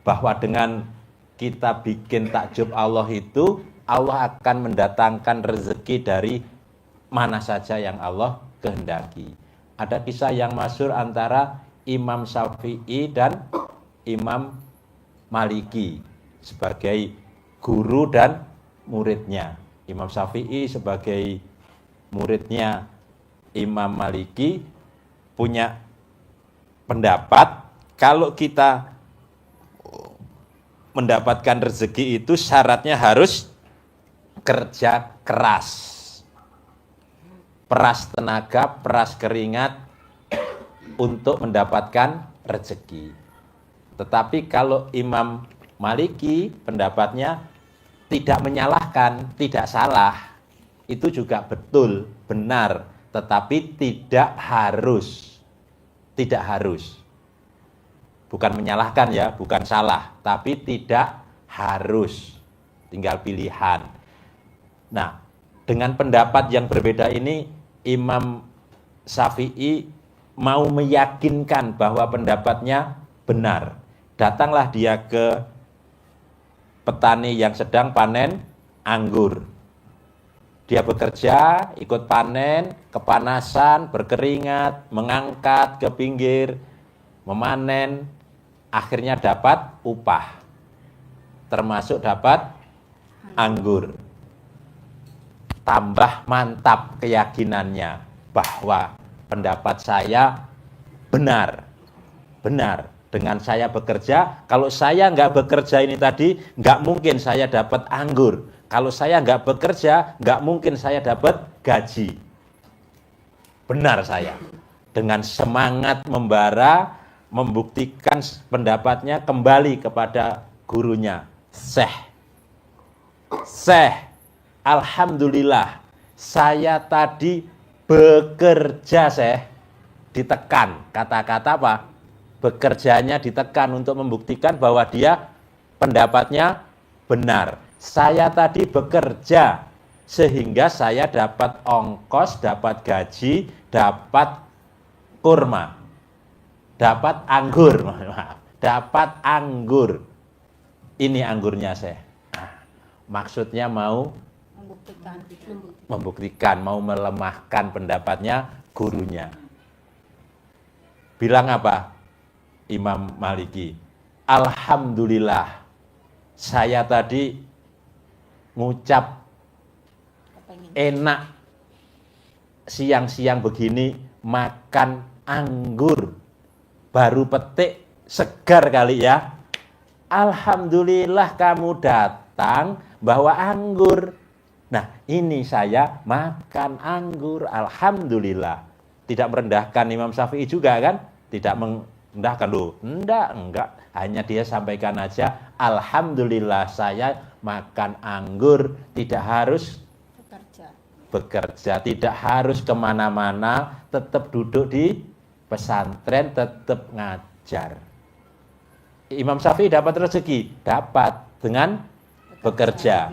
Speaker 4: bahwa dengan kita bikin takjub Allah itu Allah akan mendatangkan rezeki dari mana saja yang Allah kehendaki. Ada kisah yang masyhur antara Imam Syafi'i dan Imam Maliki sebagai guru dan muridnya. Imam Syafi'i sebagai muridnya Imam Maliki punya pendapat kalau kita mendapatkan rezeki itu syaratnya harus kerja keras. Peras tenaga, peras keringat untuk mendapatkan rezeki. Tetapi kalau Imam Maliki pendapatnya tidak menyalahkan, tidak salah. Itu juga betul, benar, tetapi tidak harus. Tidak harus. Bukan menyalahkan ya, bukan salah, tapi tidak harus. Tinggal pilihan. Nah, dengan pendapat yang berbeda ini, Imam Syafi'i mau meyakinkan bahwa pendapatnya benar. Datanglah dia ke petani yang sedang panen anggur. Dia bekerja, ikut panen, kepanasan, berkeringat, mengangkat ke pinggir, memanen, akhirnya dapat upah, termasuk dapat anggur. Tambah mantap keyakinannya bahwa pendapat saya benar. Dengan saya bekerja, kalau saya nggak bekerja ini tadi, nggak mungkin saya dapat anggur. Kalau saya nggak bekerja, nggak mungkin saya dapat gaji. Benar saya. Dengan semangat membara, membuktikan pendapatnya kembali kepada gurunya. Syekh, alhamdulillah, saya tadi bekerja, Syekh. Ditekan. Kata-kata apa? Bekerjanya ditekan untuk membuktikan bahwa dia pendapatnya benar. Saya tadi bekerja sehingga saya dapat ongkos, dapat gaji, dapat kurma, dapat anggur, dapat anggur. Ini anggurnya saya. Maksudnya mau membuktikan, mau melemahkan pendapatnya gurunya. Bilang apa? Imam Maliki, alhamdulillah, saya tadi ngucap enak siang-siang begini makan anggur baru petik, segar kali ya. Alhamdulillah kamu datang bawa anggur. Nah, ini saya makan anggur, alhamdulillah. Tidak merendahkan Imam Syafi'i juga kan? Tidak merendahkan loh. Enggak. Hanya dia sampaikan aja, alhamdulillah saya makan anggur, tidak harus bekerja, tidak harus kemana-mana, tetap duduk di pesantren, tetap ngajar. Imam Syafi'i dapat rezeki, dapat dengan bekerja.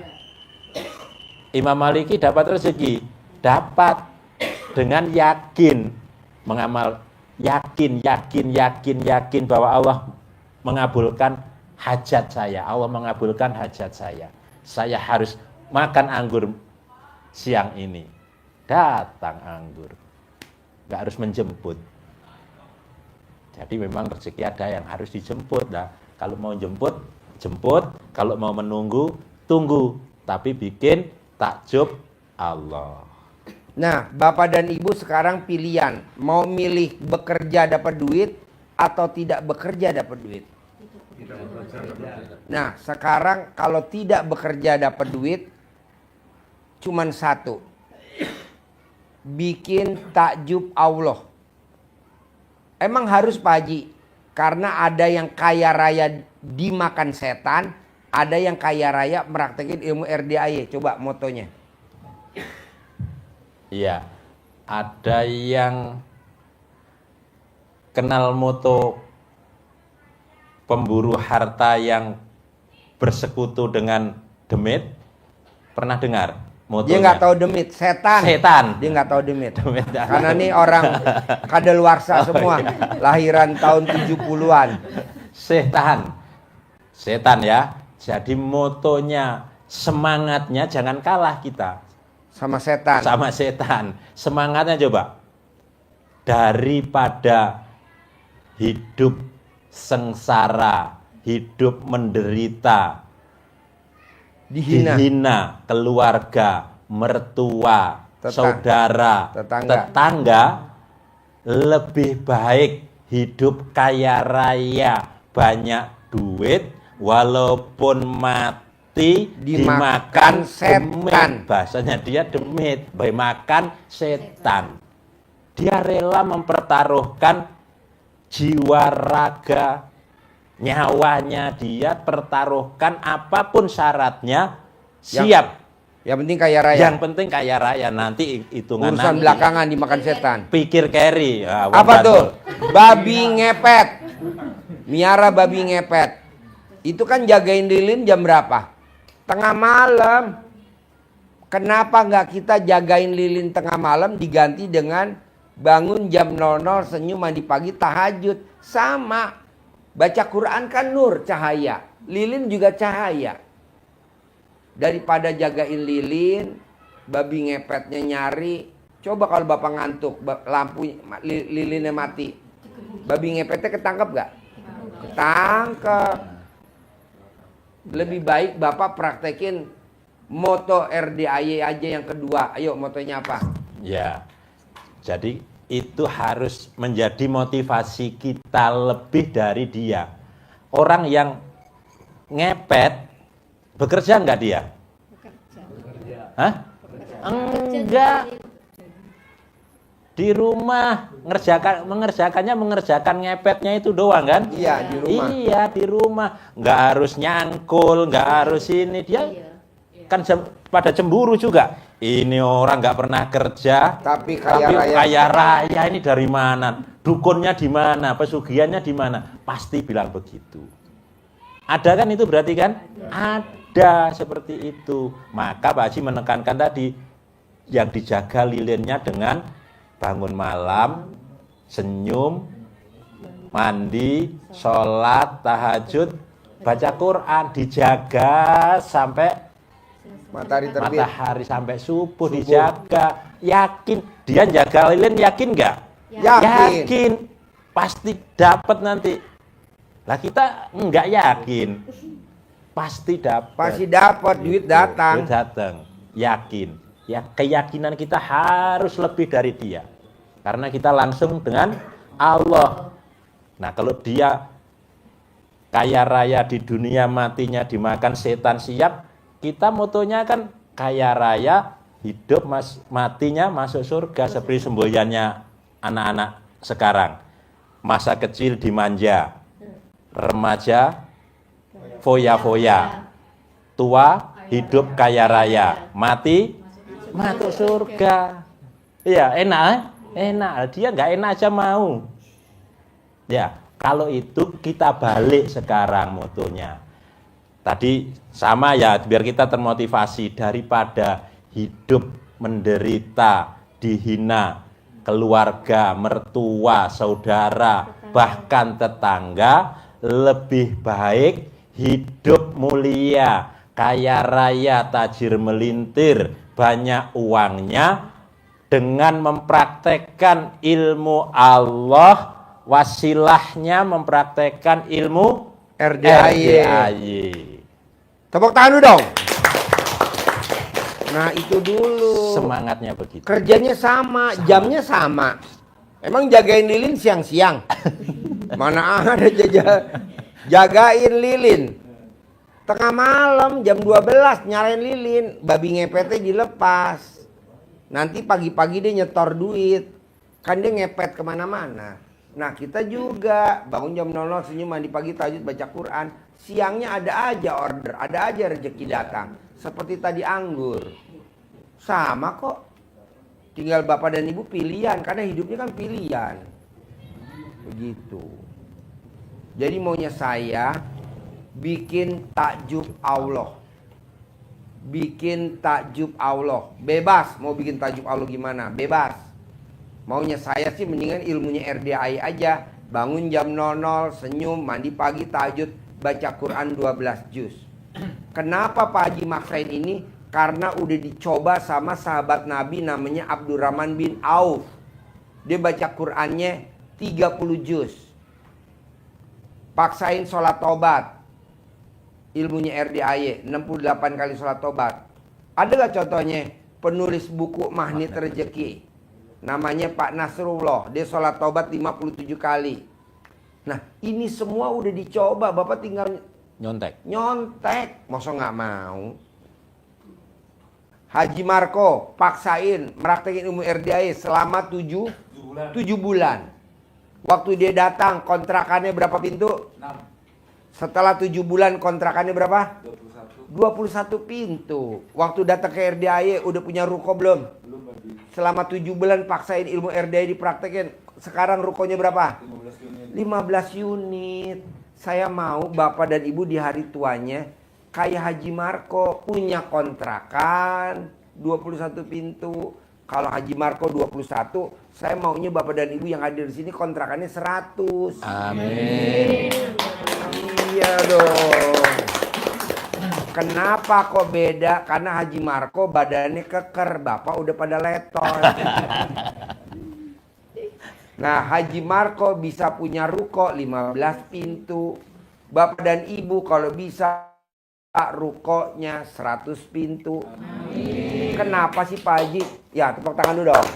Speaker 4: Imam Maliki dapat rezeki, dapat dengan yakin mengamal, yakin bahwa Allah mengabulkan hajat saya. Allah mengabulkan hajat saya. Saya harus makan anggur siang ini. Datang anggur. Nggak harus menjemput. Jadi memang rezeki ada yang harus dijemput. Nah, kalau mau jemput, jemput. Kalau mau menunggu, tunggu. Tapi bikin takjub Allah.
Speaker 1: Nah, Bapak dan Ibu sekarang pilihan. Mau milih bekerja dapat duit atau tidak bekerja dapat duit? Nah, sekarang kalau tidak bekerja dapat duit, cuman satu. Bikin takjub Allah. Emang harus Pak Haji? Karena ada yang kaya raya dimakan setan, ada yang kaya raya meraktekin ilmu RDAY. Coba motonya.
Speaker 4: Iya, ada yang kenal moto pemburu harta yang bersekutu dengan demit. Pernah dengar motonya?
Speaker 1: Dia nggak tahu demit, setan. Dia nggak tahu demit. Karena ini orang kadaluarsa semua, lahiran tahun 70-an. Setan ya. Jadi motonya, semangatnya jangan kalah kita. Sama setan.
Speaker 4: Sama setan. Semangatnya coba. Daripada hidup sengsara, hidup menderita, dihina keluarga, mertua, saudara, tetangga, lebih baik hidup kaya raya, banyak duit, walaupun mati dimakan setan. Bahasanya dia demit, makan setan. Dia rela mempertaruhkan jiwa raga, nyawanya dia pertaruhkan apapun syaratnya, siap.
Speaker 1: Yang penting kaya raya.
Speaker 4: Yang penting kaya raya, nanti hitungan
Speaker 1: urusan
Speaker 4: nanti.
Speaker 1: Belakangan dimakan setan.
Speaker 4: Pikir carry.
Speaker 1: Apa tuh? Babi ngepet. Miara babi ngepet. Itu kan jagain lilin jam berapa? Tengah malam. Kenapa nggak kita jagain lilin tengah malam diganti dengan bangun jam 00, senyum mandi pagi, tahajud? Sama. Baca Quran kan nur, cahaya. Lilin juga cahaya. Daripada jagain lilin, babi ngepetnya nyari. Coba kalau bapak ngantuk, lampu lilinnya mati, babi ngepetnya ketangkep gak? Ketangkep. Lebih baik bapak praktekin moto RDAY aja yang kedua. Ayo, motonya apa?
Speaker 4: Ya, jadi itu harus menjadi motivasi kita lebih dari dia. Orang yang ngepet, bekerja enggak dia? Hah? Enggak. Di rumah mengerjakan ngepetnya itu doang kan?
Speaker 1: Iya, di rumah.
Speaker 4: Iya, di rumah. Enggak harus nyangkul, enggak harus ini. Dia kan pada cemburu juga. Ini orang nggak pernah kerja,
Speaker 1: tapi kaya
Speaker 4: raya ini dari mana? Dukunnya di mana? Pesugihannya di mana? Pasti bilang begitu. Ada kan itu berarti kan? Ada seperti itu. Maka Pak Haji menekankan tadi yang dijaga lilinnya dengan bangun malam, senyum, mandi, sholat, tahajud, baca Quran, dijaga sampai
Speaker 1: matahari terbit.
Speaker 4: Matahari sampai subuh dijaga. Yakin dia jaga lilin, yakin nggak?
Speaker 1: Yakin.
Speaker 4: Pasti dapat nanti. Lah kita nggak yakin. Pasti dapat.
Speaker 1: Pasti dapat, duit datang.
Speaker 4: Duit datang. Yakin. Ya, keyakinan kita harus lebih dari dia. Karena kita langsung dengan Allah. Nah, kalau dia kaya raya di dunia, matinya dimakan setan siap, kita motonya kan kaya raya, hidup matinya masuk surga, seperti semboyannya anak-anak sekarang. Masa kecil dimanja, remaja foya-foya, tua hidup kaya raya, mati masuk surga. Iya, enak. Dia nggak enak aja mau. Ya, kalau itu kita balik sekarang motonya. Tadi sama ya, biar kita termotivasi daripada hidup menderita, dihina keluarga, mertua, saudara, bahkan tetangga, lebih baik hidup mulia, kaya raya, tajir melintir, banyak uangnya dengan mempraktekkan ilmu Allah, wasilahnya mempraktekkan ilmu RDAY.
Speaker 1: Tepuk tangan dulu dong. Nah, itu dulu.
Speaker 4: Semangatnya begitu.
Speaker 1: Kerjanya sama, jamnya sama. Emang jagain lilin siang-siang? Mana ada jagain lilin. Tengah malam jam 12 nyalain lilin, babi ngepetnya dilepas. Nanti pagi-pagi dia nyetor duit. Kan dia ngepet kemana-mana. Nah, kita juga bangun jam 00, senyum, mandi pagi, tahajud, baca Quran. Siangnya ada aja order, ada aja rezeki datang. Seperti tadi anggur. Sama kok. Tinggal bapak dan ibu pilihan, karena hidupnya kan pilihan. Begitu. Jadi maunya saya bikin takjub Allah. Bikin takjub Allah. Bebas mau bikin takjub Allah gimana? Bebas. Maunya saya sih mendingan ilmunya RDAY aja. Bangun jam 00, senyum, mandi pagi, tahajud, baca Quran 12 juz. Kenapa Pak Haji maksain ini? Karena udah dicoba sama sahabat Nabi namanya Abdurrahman bin Auf. Dia baca Qurannya 30 juz. Paksain sholat tobat. Ilmunya RDAY 68 kali sholat tobat. Ada gak contohnya? Penulis buku Magnet Rezeki, namanya Pak Nasrullah. Dia sholat tobat 57 kali. Nah, ini semua udah dicoba. Bapak tinggal nyontek. Masa gak mau? Haji Marco paksain meraktekin ilmu RDAY selama 7 bulan. Waktu dia datang kontrakannya berapa pintu? 6. Setelah 7 bulan kontrakannya berapa? 21 pintu. Waktu datang ke RDAY udah punya ruko belum? Selama 7 bulan paksain ilmu RDAY dipraktekin. Sekarang rukonya berapa? 15 unit. Saya mau bapak dan ibu di hari tuanya kayak Haji Marco, punya kontrakan 21 pintu. Kalau Haji Marco 21, saya maunya bapak dan ibu yang hadir di sini kontrakannya 100.
Speaker 4: Amin.
Speaker 1: Iya dong. Kenapa kok beda? Karena Haji Marco badannya keker, Bapak udah pada leton. Nah, Haji Marco bisa punya ruko 15 pintu. Bapak dan Ibu kalau bisa rukonya 100 pintu. Kenapa sih Pak Haji? Ya, tepuk tangan dulu dong.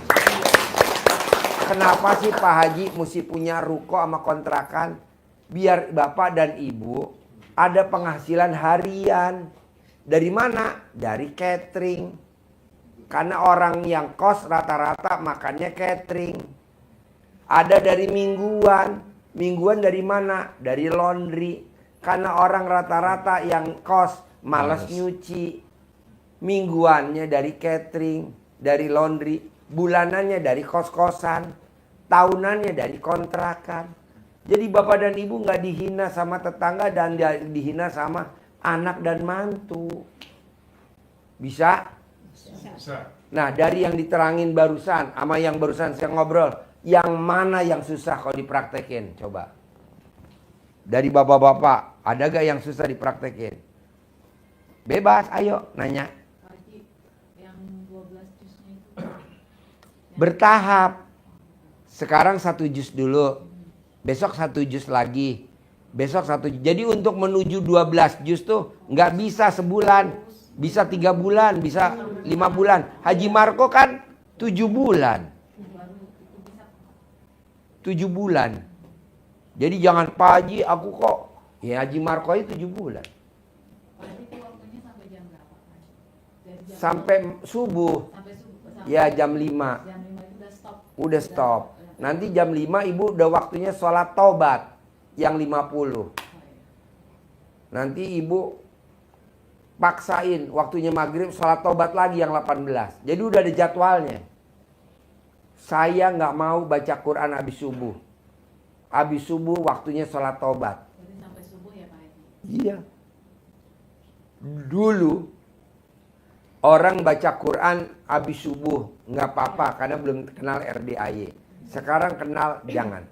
Speaker 1: Kenapa sih Pak Haji mesti punya ruko sama kontrakan? Biar Bapak dan Ibu ada penghasilan harian. Dari mana? Dari catering. Karena orang yang kos rata-rata makannya catering. Ada dari mingguan. Mingguan dari mana? Dari laundry. Karena orang rata-rata yang kos malas nyuci. Mingguannya dari catering, dari laundry. Bulanannya dari kos-kosan. Tahunannya dari kontrakan. Jadi Bapak dan Ibu nggak dihina sama tetangga dan dihina sama anak dan mantu. Bisa?
Speaker 7: Bisa.
Speaker 1: Nah, dari yang diterangin barusan sama yang barusan saya ngobrol, yang mana yang susah kalau dipraktekin? Coba. Dari bapak-bapak, ada gak yang susah dipraktekin? Bebas, ayo nanya. Bertahap. Sekarang 1 juz dulu. Besok 1 juz lagi. Besok 1 juz. Jadi untuk menuju 12 juz tuh nggak bisa sebulan. Bisa 3 bulan, bisa 5 bulan. Haji Marco kan 7 bulan. 7 bulan. Jadi jangan Pak Haji aku kok. Ya Haji Marco itu 7 bulan. Sampai subuh. Ya jam 5. Udah stop. Nanti jam 5 Ibu udah waktunya sholat taubat. Yang 50. Nanti Ibu paksain waktunya maghrib sholat taubat lagi yang 18. Jadi udah ada jadwalnya. Saya nggak mau baca Quran habis subuh. Habis subuh waktunya sholat taubat.
Speaker 9: Jadi sampai subuh ya Pak Haji?
Speaker 1: Iya. Dulu orang baca Quran habis subuh nggak apa-apa karena belum kenal RDAY. Sekarang kenal jangan.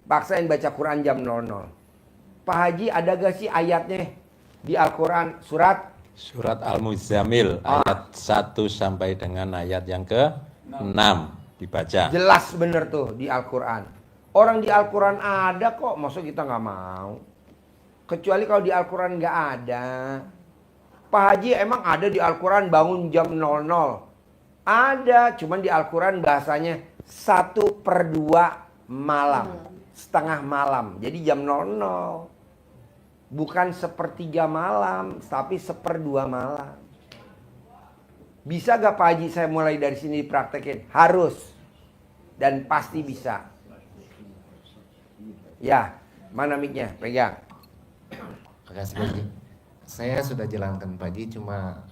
Speaker 1: Paksain baca Quran jam 00. Pak Haji ada gak sih ayatnya di Al-Quran surat?
Speaker 4: Surat Al-Muzammil ayat 1 sampai dengan ayat yang ke-6 dibaca.
Speaker 1: Jelas bener tuh di Al-Quran. Orang di Al-Quran ada kok, maksud kita nggak mau. Kecuali kalau di Al-Quran nggak ada. Pak Haji emang ada di Al-Quran bangun jam 00. Ada, cuman di Al-Quran bahasanya 1/2 malam. Setengah malam. Jadi jam 00. Bukan 1/3 malam, tapi 1/2 malam. Bisa gak Pak Haji saya mulai dari sini dipraktekin? Harus. Dan pasti bisa. Ya, mana mic-nya? Pegang.
Speaker 6: Makasih Pak Haji. Saya sudah jalankan Pak Haji, cuma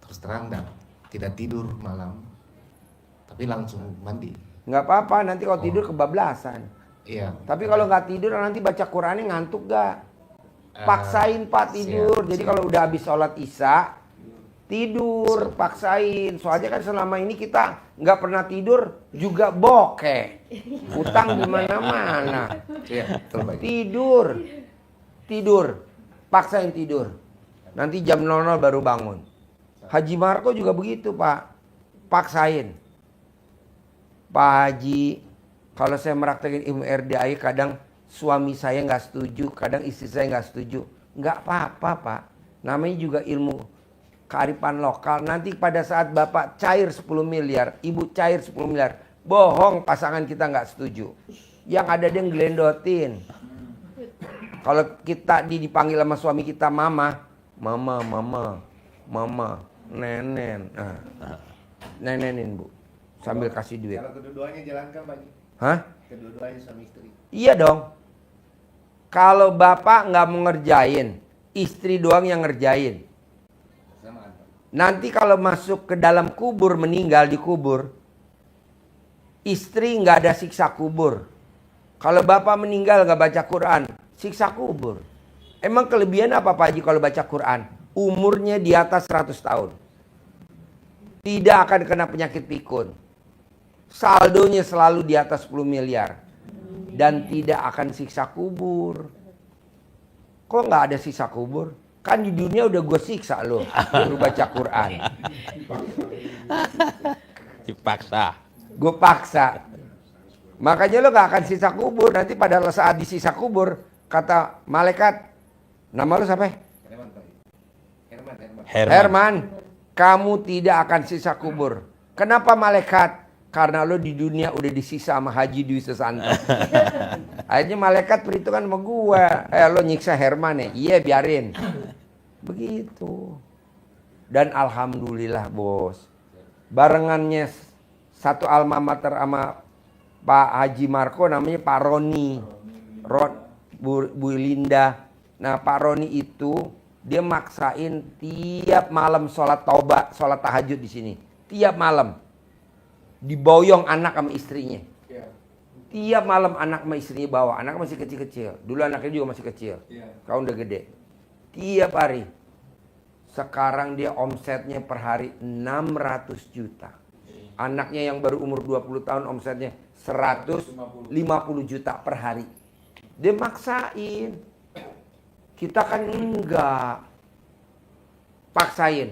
Speaker 6: terus terang tidak tidur malam. Tapi langsung mandi.
Speaker 1: Nggak apa-apa, nanti kalau tidur kebablasan.
Speaker 6: Iya.
Speaker 1: Tapi kalau nggak tidur nanti baca Qurannya ngantuk gak? Paksain Pak tidur. Jadi kalau udah habis sholat isya tidur, paksain. Soalnya kan selama ini kita nggak pernah tidur juga bokeh. Utang di mana-mana.
Speaker 6: Iya, betul Pak Haji.
Speaker 1: Tidur. Paksain tidur. Nanti jam 00 baru bangun. Haji Marco juga begitu Pak. Paksain. Pak Haji, kalau saya meraktekin ilmu RDAI kadang suami saya nggak setuju, kadang istri saya nggak setuju. Nggak apa-apa Pak. Namanya juga ilmu kearifan lokal. Nanti pada saat Bapak cair 10 miliar, Ibu cair 10 miliar. Bohong pasangan kita nggak setuju. Yang ada dia ngelendotin. Kalau kita dipanggil sama suami kita mama, nenen. Nah, nenenin Bu. Sambil kasih duit.
Speaker 6: Kalau kedua-duanya jalankan Pak Haji.
Speaker 1: Hah?
Speaker 6: Kedua-duanya suami istri.
Speaker 1: Iya dong. Kalau bapak nggak mau ngerjain, istri doang yang ngerjain.
Speaker 6: Samaan Pak.
Speaker 1: Nanti kalau masuk ke dalam kubur, meninggal di kubur, istri nggak ada siksa kubur. Kalau bapak meninggal nggak baca Quran, siksa kubur. Emang kelebihan apa Pak Haji kalau baca Quran? Umurnya di atas 100 tahun. Tidak akan kena penyakit pikun. Saldonya selalu di atas 10 miliar. Dan tidak akan siksa kubur. Kok nggak ada siksa kubur? Kan di dunia udah gue siksa lo, lu baca Quran.
Speaker 4: Dipaksa.
Speaker 1: Gue paksa. Makanya lo gak akan sisa kubur. Nanti pada saat di sisa kubur, kata malaikat, nama lo siapa? Herman. Kamu tidak akan sisa kubur. Kenapa malaikat? Karena lo di dunia udah disisa sama Haji Dwi Susanto. Akhirnya malaikat perhitungan sama gue. Lo nyiksa Herman ya? Iya biarin. Begitu. Dan alhamdulillah bos. Barengannya satu alma mater sama Pak Haji Marco namanya Pak Roni. Bu Linda. Nah Pak Roni itu dia maksain tiap malam sholat taubat, sholat tahajud di sini. Tiap malam. Diboyong anak sama istrinya. Tiap malam anak sama istrinya bawa. Anak masih kecil-kecil. Dulu anaknya juga masih kecil. Kau udah gede. Tiap hari. Sekarang dia omsetnya per hari 600 juta. Anaknya yang baru umur 20 tahun omsetnya 150 juta per hari. Dia maksain. Kita kan enggak. Paksain.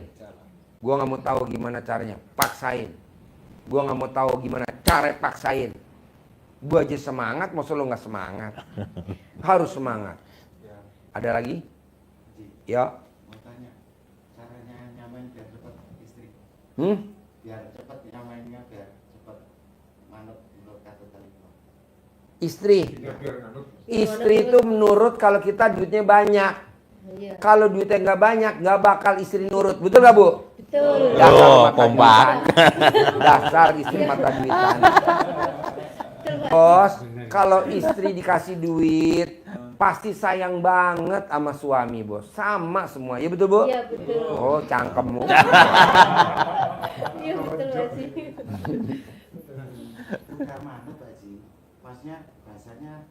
Speaker 1: Gua nggak mau tahu gimana caranya. Paksain. Gua nggak mau tahu gimana cara paksain. Gua aja semangat, masa lo nggak semangat? Harus semangat. Ada lagi? Ya.
Speaker 15: Mau tanya, caranya nyamain biar cepat istri. Biar cepat nyamainnya biar cepat manut menurut kata tadi.
Speaker 1: Istri. Istri itu menurut kalau kita duitnya banyak. Kalau duitnya nggak banyak, nggak bakal istri nurut. Betul nggak Bu?
Speaker 12: Betul.
Speaker 1: Dasar kompak. Dasar istri mata duitan. Bos, kalau istri dikasih duit, pasti sayang banget sama suami bos. Sama semua, ya betul Bu?
Speaker 12: Iya betul.
Speaker 1: Oh cangkemmu.
Speaker 12: Iya betul Pak Haji.
Speaker 15: Bukan manut Pak Haji. Maksudnya bahasanya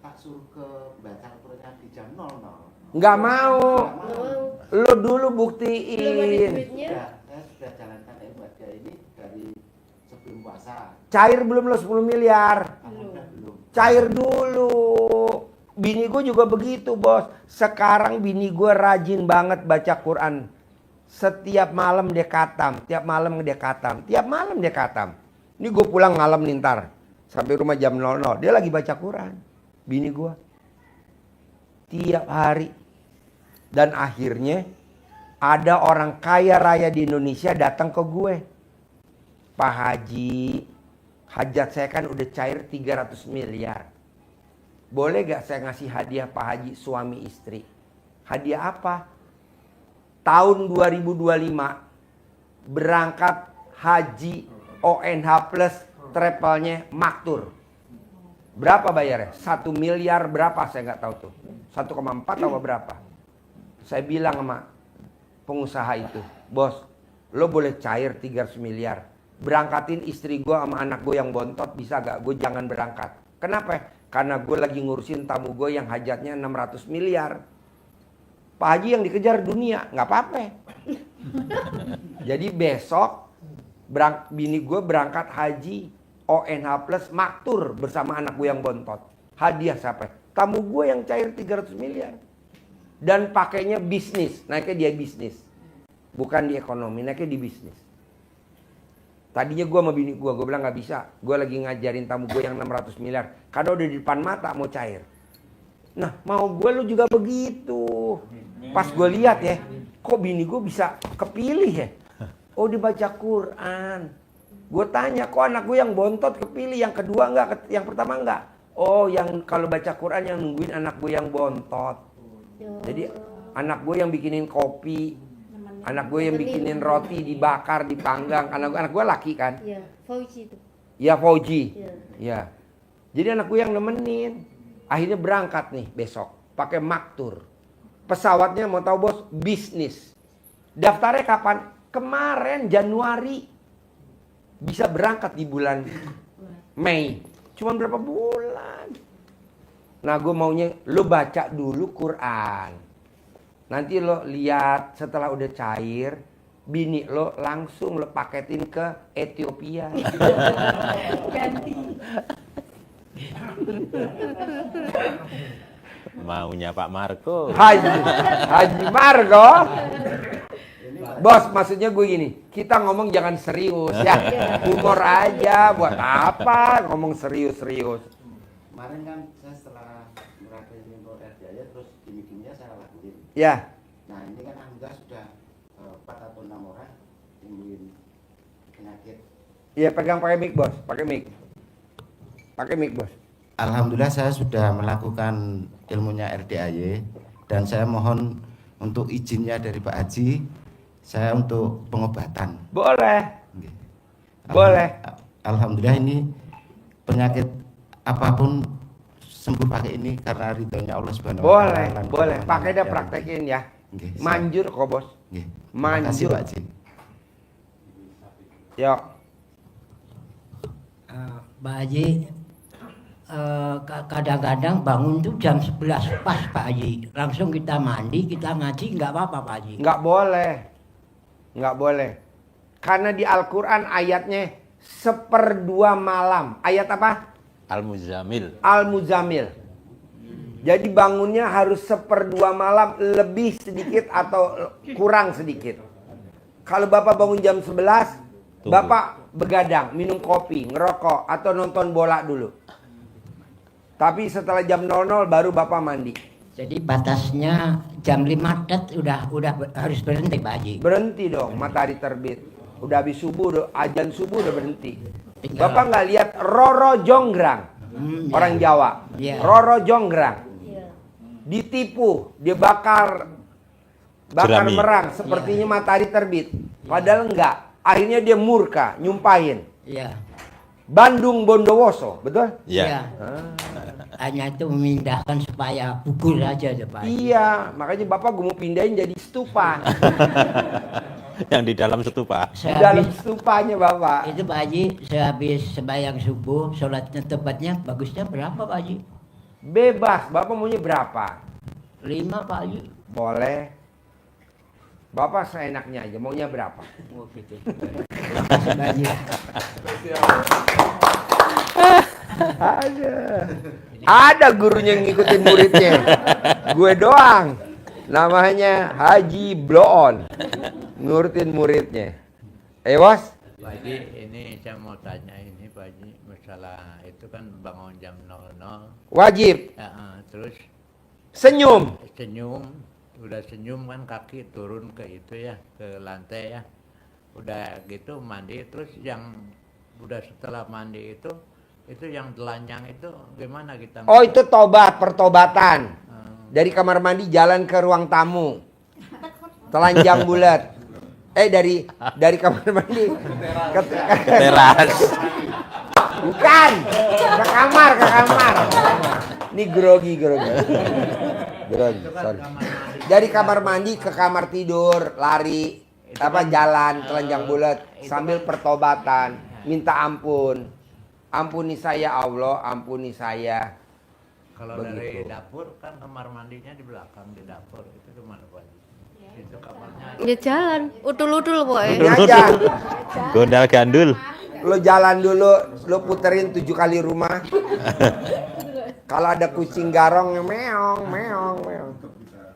Speaker 15: tak suruh ke baca Al-Quran di jam 00.
Speaker 1: Nggak mau. Lo dulu buktiin.
Speaker 12: Belum ada duitnya.
Speaker 15: Saya sudah jalankan buat dia ini dari sebelum puasa.
Speaker 1: Cair belum lo 10 miliar?
Speaker 15: Belum.
Speaker 1: Cair dulu. Bini gue juga begitu bos. Sekarang bini gue rajin banget baca Quran. Setiap malam dia khatam. Tiap malam dia khatam. Tiap malam dia khatam. Ini gue pulang malam nih ntar. Sampai rumah jam 00. Dia lagi baca Quran. Bini gue. Tiap hari. Dan akhirnya ada orang kaya raya di Indonesia datang ke gue. Pak Haji, hajat saya kan udah cair 300 miliar. Boleh gak saya ngasih hadiah Pak Haji suami istri? Hadiah apa? Tahun 2025 berangkat haji ONH plus travelnya maktur. Berapa bayarnya? 1 miliar berapa saya nggak tahu tuh. 1,4 atau berapa? Saya bilang sama pengusaha itu, bos, lo boleh cair 300 miliar. Berangkatin istri gue sama anak gue yang bontot bisa gak? Gue jangan berangkat. Kenapa? Karena gue lagi ngurusin tamu gue yang hajatnya 600 miliar. Pak Haji yang dikejar dunia, nggak apa-apa. Jadi besok bini gue berangkat haji ONH plus maktur bersama anak gue yang bontot. Hadiah siapa? Tamu gue yang cair 300 miliar. Dan pakainya bisnis, naiknya dia bisnis. Bukan di ekonomi, naiknya di bisnis. Tadinya gue sama bini gue bilang gak bisa. Gue lagi ngajarin tamu gue yang 600 miliar. Karena udah di depan mata mau cair. Nah mau gue lu juga begitu. Pas gue lihat ya, kok bini gue bisa kepilih ya? Oh dibaca Quran. Gue tanya, kok anak gue yang bontot kepilih, yang kedua enggak, yang pertama enggak? Oh yang kalau baca Quran yang nungguin anak gue yang bontot. Jadi anak gue yang bikinin kopi, anak gue yang bikinin roti dibakar, dipanggang. Anak gue laki kan?
Speaker 12: Iya, Fauji itu.
Speaker 1: Ya Fauji.
Speaker 12: Iya.
Speaker 1: Ya. Jadi anak gue yang nemenin. Akhirnya berangkat nih besok, pakai maktur. Pesawatnya mau tahu bos, bisnis. Daftarnya kapan? Kemarin Januari. Bisa berangkat di bulan Mei. Cuman berapa bulan? Nah gue maunya lo baca dulu Quran. Nanti lo lihat setelah udah cair, bini lo langsung lo paketin ke Ethiopia.
Speaker 12: Ganti.
Speaker 4: Maunya Pak Marco.
Speaker 1: Haji Margo. Bos, maksudnya gue gini, kita ngomong jangan serius ya. Humor aja, buat apa ngomong serius-serius.
Speaker 15: Kemarin kan saya setelah merasakan untuk RDA terus gimmick-gimmicknya saya lakuin.
Speaker 1: Ya.
Speaker 15: Nah ini kan alhamdulillah sudah 4 atau 6 orang timbulin penyakit.
Speaker 1: Iya, pegang pakai mic, Bos. Pakai mic. Pakai mic, Bos.
Speaker 15: Alhamdulillah saya sudah melakukan ilmunya RDAY dan saya mohon untuk izinnya dari Pak Haji saya untuk pengobatan.
Speaker 1: Boleh. Boleh.
Speaker 15: Alhamdulillah ini penyakit apapun sembuh pakai ini karena ridhonya Allah Subhanahu wa
Speaker 1: Boleh,
Speaker 15: taala.
Speaker 1: boleh. Pakai dah praktekin ya. Manjur kok, Bos.
Speaker 15: Terima kasih,
Speaker 1: Manjur.
Speaker 15: Pak Haji.
Speaker 1: Yuk.
Speaker 5: Pak Haji, kadang-kadang bangun tuh jam 11 pas Pak Haji. Langsung kita mandi, kita ngaji, nggak apa-apa Pak Haji.
Speaker 1: Nggak boleh. Nggak boleh. Karena di Al-Quran ayatnya 1/2 malam. Ayat apa?
Speaker 4: Al-Muzammil.
Speaker 1: Al-Muzamil. Jadi bangunnya harus 1/2 malam, lebih sedikit atau kurang sedikit. Kalau Bapak bangun jam 11, Bapak begadang, minum kopi, ngerokok, atau nonton bola dulu. Tapi setelah jam 00 baru Bapak mandi.
Speaker 5: Jadi batasnya jam 5 tet udah harus berhenti Pak Haji.
Speaker 1: Berhenti dong, matahari terbit. Udah habis subuh, azan subuh udah berhenti.
Speaker 5: Tinggal-
Speaker 1: Bapak nggak lihat Roro Jonggrang, orang Jawa.
Speaker 5: Ya.
Speaker 1: Roro Jonggrang ditipu, dia bakar
Speaker 4: Jerami.
Speaker 1: merang, sepertinya matahari terbit. Padahal enggak. Akhirnya dia murka, nyumpahin.
Speaker 5: Iya.
Speaker 1: Bandung Bondowoso, betul?
Speaker 4: Ya.
Speaker 5: Hanya itu memindahkan supaya pukul aja tuh Pak Haji.
Speaker 1: Iya, makanya Bapak gue mau pindahin jadi stupa.
Speaker 4: Yang di dalam stupa.
Speaker 1: Di dalam stupanya Bapak.
Speaker 5: Itu Pak Haji, sehabis sembahyang subuh, sholatnya tepatnya bagusnya berapa Pak Haji?
Speaker 1: Bebas, Bapak maunya berapa?
Speaker 5: 5 Pak Haji.
Speaker 1: Boleh. Bapak seenaknya aja, maunya berapa?
Speaker 5: Oh, gitu. Terima kasih Pak Haji.
Speaker 1: Ada gurunya yang ngikutin muridnya. Gue doang. Namanya Haji Bloon. Ngurutin muridnya. Bos?
Speaker 16: Pak Haji, ini saya mau tanya ini Pak Haji, masalah itu kan bangun jam 00.
Speaker 1: Wajib.
Speaker 16: Ya, terus
Speaker 1: Senyum.
Speaker 16: Udah senyum kan kaki turun ke itu ya, ke lantai ya. Udah gitu mandi, terus yang udah setelah mandi itu yang telanjang itu gimana kita?
Speaker 1: Oh, itu tobat, pertobatan. Dari kamar mandi jalan ke ruang tamu. Telanjang bulat. Dari kamar mandi ke
Speaker 4: teras.
Speaker 1: Bukan. Ke kamar. Ini grogi. Grogi, sorry. Dari kamar mandi ke kamar tidur, lari, jalan telanjang bulat sambil pertobatan, minta ampun. Ampuni saya Allah, ampuni saya.
Speaker 16: Kalau
Speaker 1: Begitu.
Speaker 16: dari dapur kan kamar mandinya di belakang di dapur itu gimana Pak Haji? Itu kamarnya.
Speaker 12: Ya jalan, udul-udul boy.
Speaker 1: Ini aja.
Speaker 4: Gondal gandul.
Speaker 1: Lo jalan dulu, lo puterin 7 kali rumah. Kalau ada kucing garong, meong.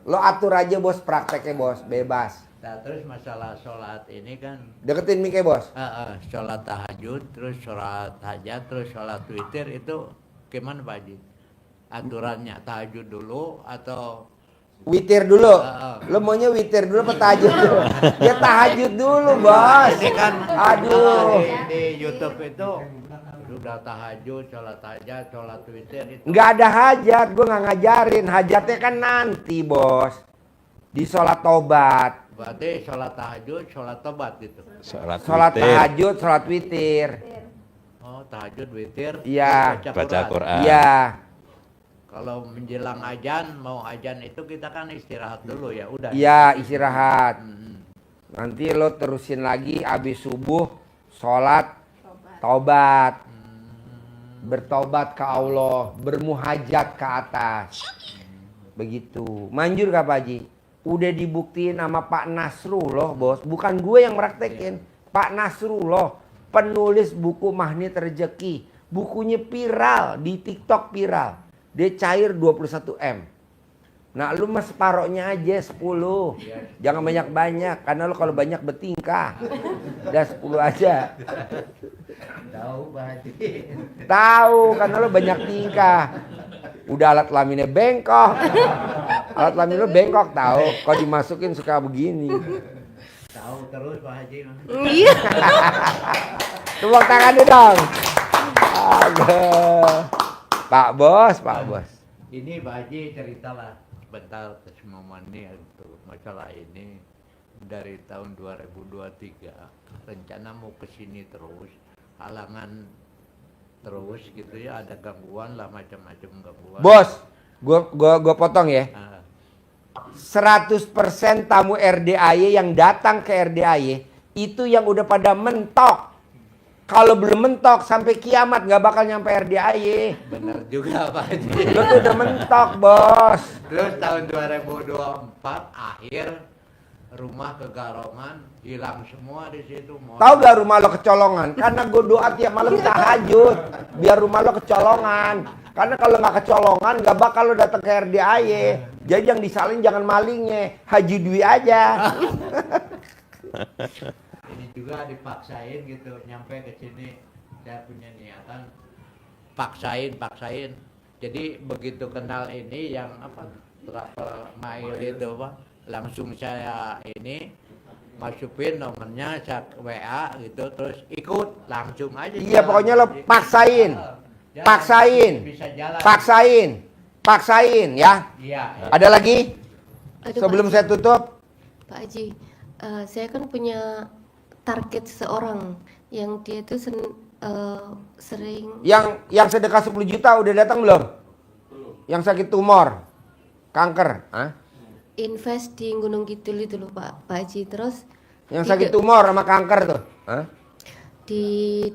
Speaker 1: Lo atur aja bos, prakteknya bos, bebas.
Speaker 16: Nah, terus masalah sholat ini kan
Speaker 1: Deketin mic bos.
Speaker 16: sholat tahajud, terus sholat hajat, terus sholat witir itu gimana Pak Haji? Aturannya tahajud dulu atau
Speaker 1: Witir dulu. Lo maunya witir dulu apa tahajud dulu? Ya tahajud dulu bos.
Speaker 16: ini kan
Speaker 1: Aduh.
Speaker 16: di YouTube itu sudah tahajud, sholat hajat, sholat witir itu.
Speaker 1: Nggak ada hajat, gue nggak ngajarin. Hajatnya kan nanti bos. Di sholat tobat.
Speaker 16: Berarti sholat tahajud, sholat tobat gitu.
Speaker 1: Sholat tahajud, sholat witir.
Speaker 16: Oh, tahajud, witir,
Speaker 1: Iya.
Speaker 4: Baca Quran.
Speaker 1: Iya.
Speaker 16: Kalau menjelang ajan, mau ajan itu kita kan istirahat dulu ya, udah.
Speaker 1: Iya, istirahat. Nanti lo terusin lagi abis subuh, sholat, tobat. Bertobat ke Allah, bermuhajat ke atas. Begitu. Manjur gak Pak Haji? Udah dibuktiin sama Pak Nasrullah bos. Bukan gue yang praktekin. Pak Nasrullah, penulis buku Magnet Rezeki. Bukunya viral, di TikTok viral. Dia cair 21 M. Nah lu mah separohnya aja 10. Jangan banyak-banyak, karena lu kalau banyak bertingkah. Udah 10 aja.
Speaker 16: Tahu Pak Haji.
Speaker 1: Tahu, karena lu banyak tingkah. Udah alat kelaminnya bengkok. Alat kelamin lu bengkok tahu. Kalau dimasukin suka begini.
Speaker 16: Tahu terus Pak Haji.
Speaker 12: Iya.
Speaker 1: Tepuk tangan dulu dong. Aduh. Pak Bos, Pak Bos.
Speaker 16: Ini Pak Haji ceritalah bentar ke semua ini untuk masalah ini dari tahun 2023 rencana mau ke sini terus, halangan terus gitu ya, ada gangguan lah macam-macam gangguan.
Speaker 1: Bos, gua potong ya. 100% tamu RDAY yang datang ke RDAY itu yang udah pada mentok. Kalau belum mentok sampai kiamat nggak bakal nyampe RDAY.
Speaker 16: Benar juga Pak Haji.
Speaker 1: Lo tuh udah mentok, Bos.
Speaker 16: Terus tahun 2024 akhir rumah kegarongan hilang semua di situ.
Speaker 1: Tahu gak rumah lo kecolongan? Karena gue doa tiap malam tahajud biar rumah lo kecolongan. Karena kalau nggak kecolongan nggak bakal lo datang ke RDAY. Jadi yang disalin jangan malingnya, Haji Dwi aja.
Speaker 16: Ini juga dipaksain gitu nyampe ke sini, saya punya niatan paksain. Jadi begitu kenal ini yang apa travel mail itu Pak, langsung saya ini masukin nomornya, saya WA gitu, terus ikut langsung aja.
Speaker 1: Iya pokoknya lo paksain, paksain ya.
Speaker 16: Iya.
Speaker 1: Ada lagi?
Speaker 12: Aduh,
Speaker 1: Sebelum
Speaker 12: Pak
Speaker 1: saya
Speaker 12: Haji.
Speaker 1: tutup.
Speaker 12: Pak Haji, saya kan punya target seseorang yang dia itu sering
Speaker 1: Yang sedekah 10 juta udah datang belum? Yang sakit tumor, kanker, Hah?
Speaker 12: invest di Gunung Kidul itu loh Pak Haji. Terus
Speaker 1: Yang
Speaker 12: di
Speaker 1: sakit
Speaker 12: de-
Speaker 1: tumor sama kanker tuh, Hah?
Speaker 12: di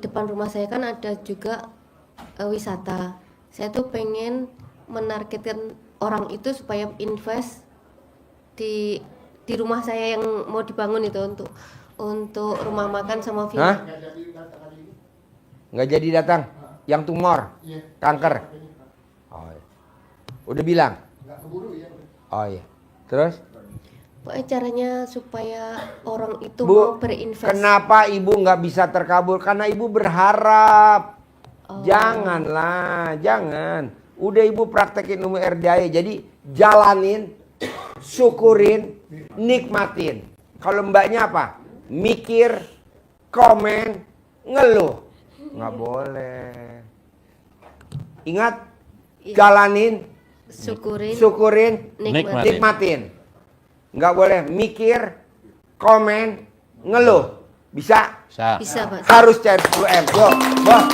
Speaker 12: depan rumah saya kan ada juga wisata. Saya tuh pengen menargetkan orang itu supaya invest di rumah saya yang mau dibangun itu untuk rumah makan sama villa.
Speaker 1: Hah? Nggak jadi datang? Yang tumor, kanker. Oh, iya. Udah bilang? Oh iya. Terus?
Speaker 12: Pokoknya caranya supaya orang itu
Speaker 1: Bu,
Speaker 12: mau berinvest.
Speaker 1: kenapa ibu nggak bisa terkabul? Karena ibu berharap. Janganlah, jangan. Udah ibu praktekin ilmu RDAY. Jadi jalanin, syukurin, nikmatin. Kalau mbaknya apa? Mikir, komen, ngeluh. Nggak boleh. Ingat, jalanin, syukurin, nikmatin. Nggak boleh mikir, komen, ngeluh. Bisa?
Speaker 12: Bisa, Pak.
Speaker 1: Harus cair 10M. Yuk, Bos.